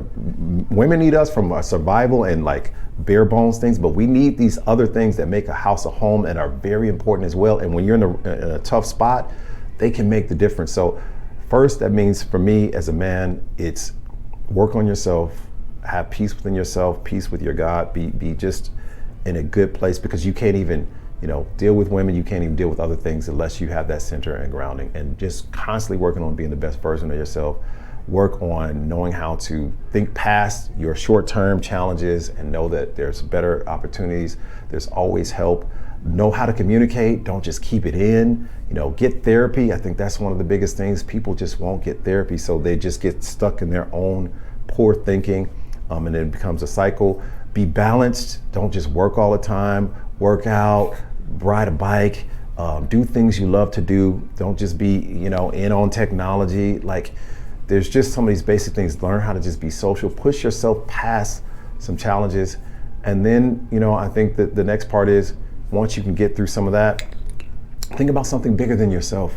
Women need us from our survival and like bare bones things, but we need these other things that make a house a home and are very important as well. And when you're in a tough spot, they can make the difference. So first, that means for me as a man, it's work on yourself, have peace within yourself, peace with your God, be just in a good place, because you can't even, deal with women, you can't even deal with other things unless you have that center and grounding. And just constantly working on being the best version of yourself. Work on knowing how to think past your short-term challenges and know that there's better opportunities. There's always help. Know how to communicate. Don't just keep it in. Get therapy. I think that's one of the biggest things. People just won't get therapy, so they just get stuck in their own poor thinking, and then it becomes a cycle. Be balanced. Don't just work all the time. Work out, ride a bike, do things you love to do. Don't just be, in on technology. Like, there's just some of these basic things. Learn how to just be social. Push yourself past some challenges. And then, I think that the next part is, once you can get through some of that, think about something bigger than yourself.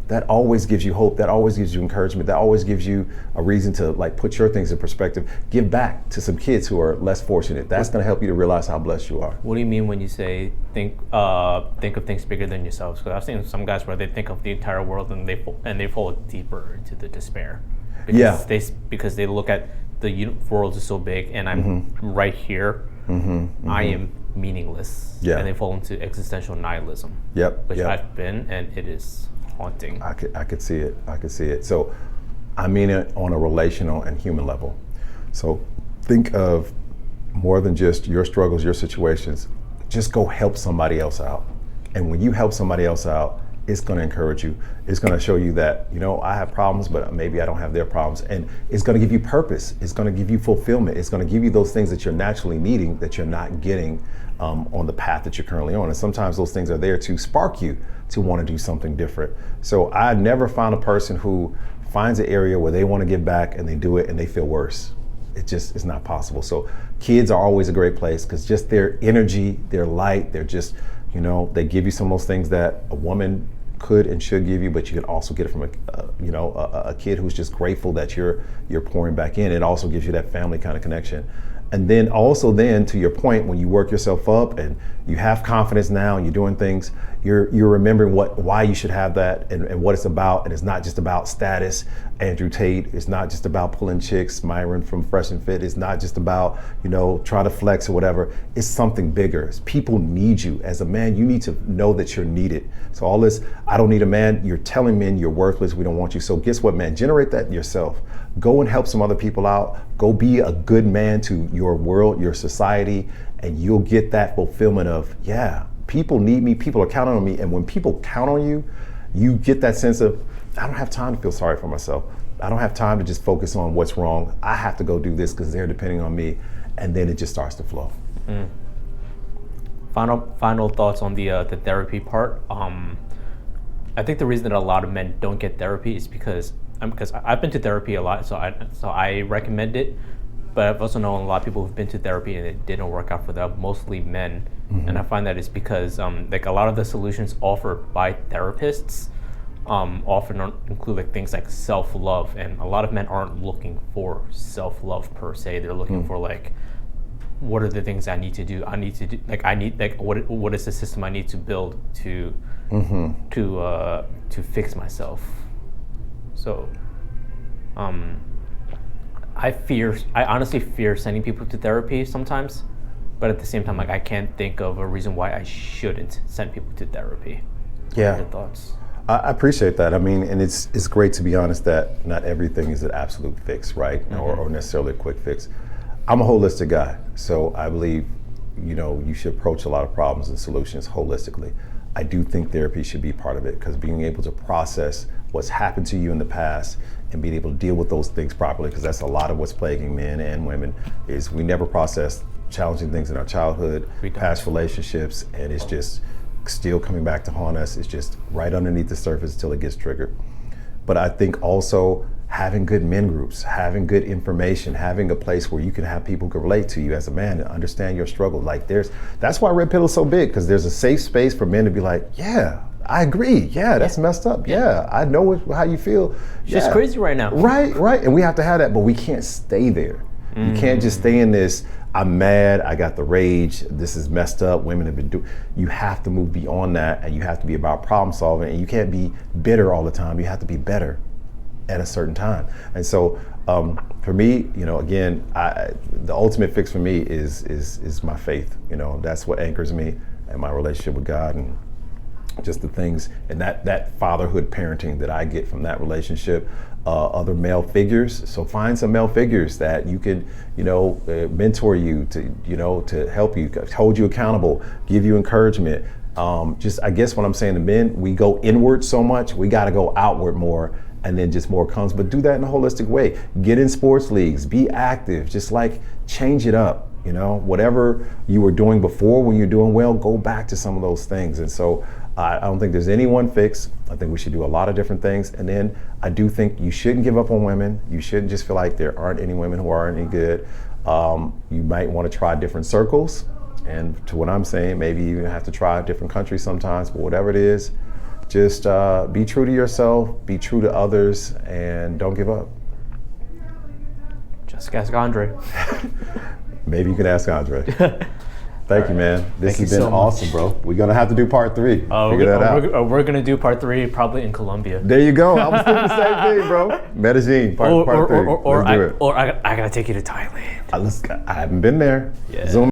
That always gives you hope. That always gives you encouragement. That always gives you a reason to put your things in perspective. Give back to some kids who are less fortunate. That's going to help you to realize how blessed you are. What do you mean when you say think of things bigger than yourselves? Because I've seen some guys where they think of the entire world and they fall deeper into the despair. Because they look at the world is so big and I'm right here. I am meaningless. Yeah. And they fall into existential nihilism. Yep. I've been, and it is haunting. I could see it. So I mean it on a relational and human level. So think of more than just your struggles, your situations. Just go help somebody else out. And when you help somebody else out, it's going to encourage you. It's going to show you that, I have problems, but maybe I don't have their problems. And it's going to give you purpose. It's going to give you fulfillment. It's going to give you those things that you're naturally needing that you're not getting on the path that you're currently on. And sometimes those things are there to spark you to want to do something different. So I never found a person who finds an area where they want to give back and they do it and they feel worse. It's not possible. So kids are always a great place, because just their energy, their light, they're just, they give you some of those things that a woman could and should give you, but you can also get it from a kid who's just grateful that you're pouring back in. It also gives you that family kind of connection. And then also to your point, when you work yourself up and you have confidence now and you're doing things, you're remembering why you should have that and what it's about. And it's not just about status, Andrew Tate. It's not just about pulling chicks, Myron from Fresh and Fit. It's not just about, try to flex or whatever. It's something bigger. People need you. As a man, you need to know that you're needed. So all this, I don't need a man, you're telling men you're worthless, we don't want you. So guess what, man? Generate that yourself. Go and help some other people out. Go be a good man to your world, your society, and you'll get that fulfillment of, yeah, people need me, people are counting on me. And when people count on you, you get that sense of, I don't have time to feel sorry for myself. I don't have time to just focus on what's wrong. I have to go do this because they're depending on me. And then it just starts to flow. Final thoughts on the therapy part. I think the reason that a lot of men don't get therapy is because I've been to therapy a lot, so I recommend it. But I've also known a lot of people who've been to therapy and it didn't work out for them, mostly men. And I find that it's because a lot of the solutions offered by therapists often include things like self-love, and a lot of men aren't looking for self-love per se. They're looking for what are the things I need to do? What is the system I need to build to fix myself? So I honestly fear sending people to therapy sometimes, but at the same time, I can't think of a reason why I shouldn't send people to therapy. Yeah. What are your thoughts? I appreciate that. I mean, and it's great to be honest that not everything is an absolute fix, right? Or necessarily a quick fix. I'm a holistic guy, so I believe, you should approach a lot of problems and solutions holistically. I do think therapy should be part of it, because being able to process what's happened to you in the past and being able to deal with those things properly, because that's a lot of what's plaguing men and women, is we never process challenging things in our childhood, past relationships, and it's just still coming back to haunt us. It's just right underneath the surface until it gets triggered. But I think also having good men groups, having good information, having a place where you can have people who can relate to you as a man and understand your struggle. That's why Red Pill is so big, because there's a safe space for men to be like, yeah, I agree. Yeah, that's messed up. Yeah, I know how you feel. She's crazy right now. Right. And we have to have that, but we can't stay there. You can't just stay in this, I'm mad, I got the rage, this is messed up, women have been doing. You have to move beyond that, and you have to be about problem solving, and you can't be bitter all the time. You have to be better at a certain time. And so for me, again, the ultimate fix for me is my faith. That's what anchors me and my relationship with God, and just the things and that fatherhood parenting that I get from that relationship. Other male figures. So find some male figures that you can, mentor you to help you, hold you accountable, give you encouragement. I guess what I'm saying to men, we go inward so much, we got to go outward more, and then just more comes. But do that in a holistic way. Get in sports leagues, be active, just like change it up. Whatever you were doing before when you're doing well, go back to some of those things. And so I don't think there's any one fix. I think we should do a lot of different things. And then I do think you shouldn't give up on women. You shouldn't just feel like there aren't any women who aren't any good. You might want to try different circles. And to what I'm saying, maybe you have to try different countries sometimes, but whatever it is, just be true to yourself, be true to others, and don't give up. Just ask Andre. Maybe you can ask Andre. Thank you, man. This has been so awesome, bro. We're going to have to do part 3. Figure that out. We're going to do part 3 probably in Colombia. There you go. I was thinking the same thing, bro. Medellin, part 3. Or I got to take you to Thailand. I haven't been there. Yeah. Zoom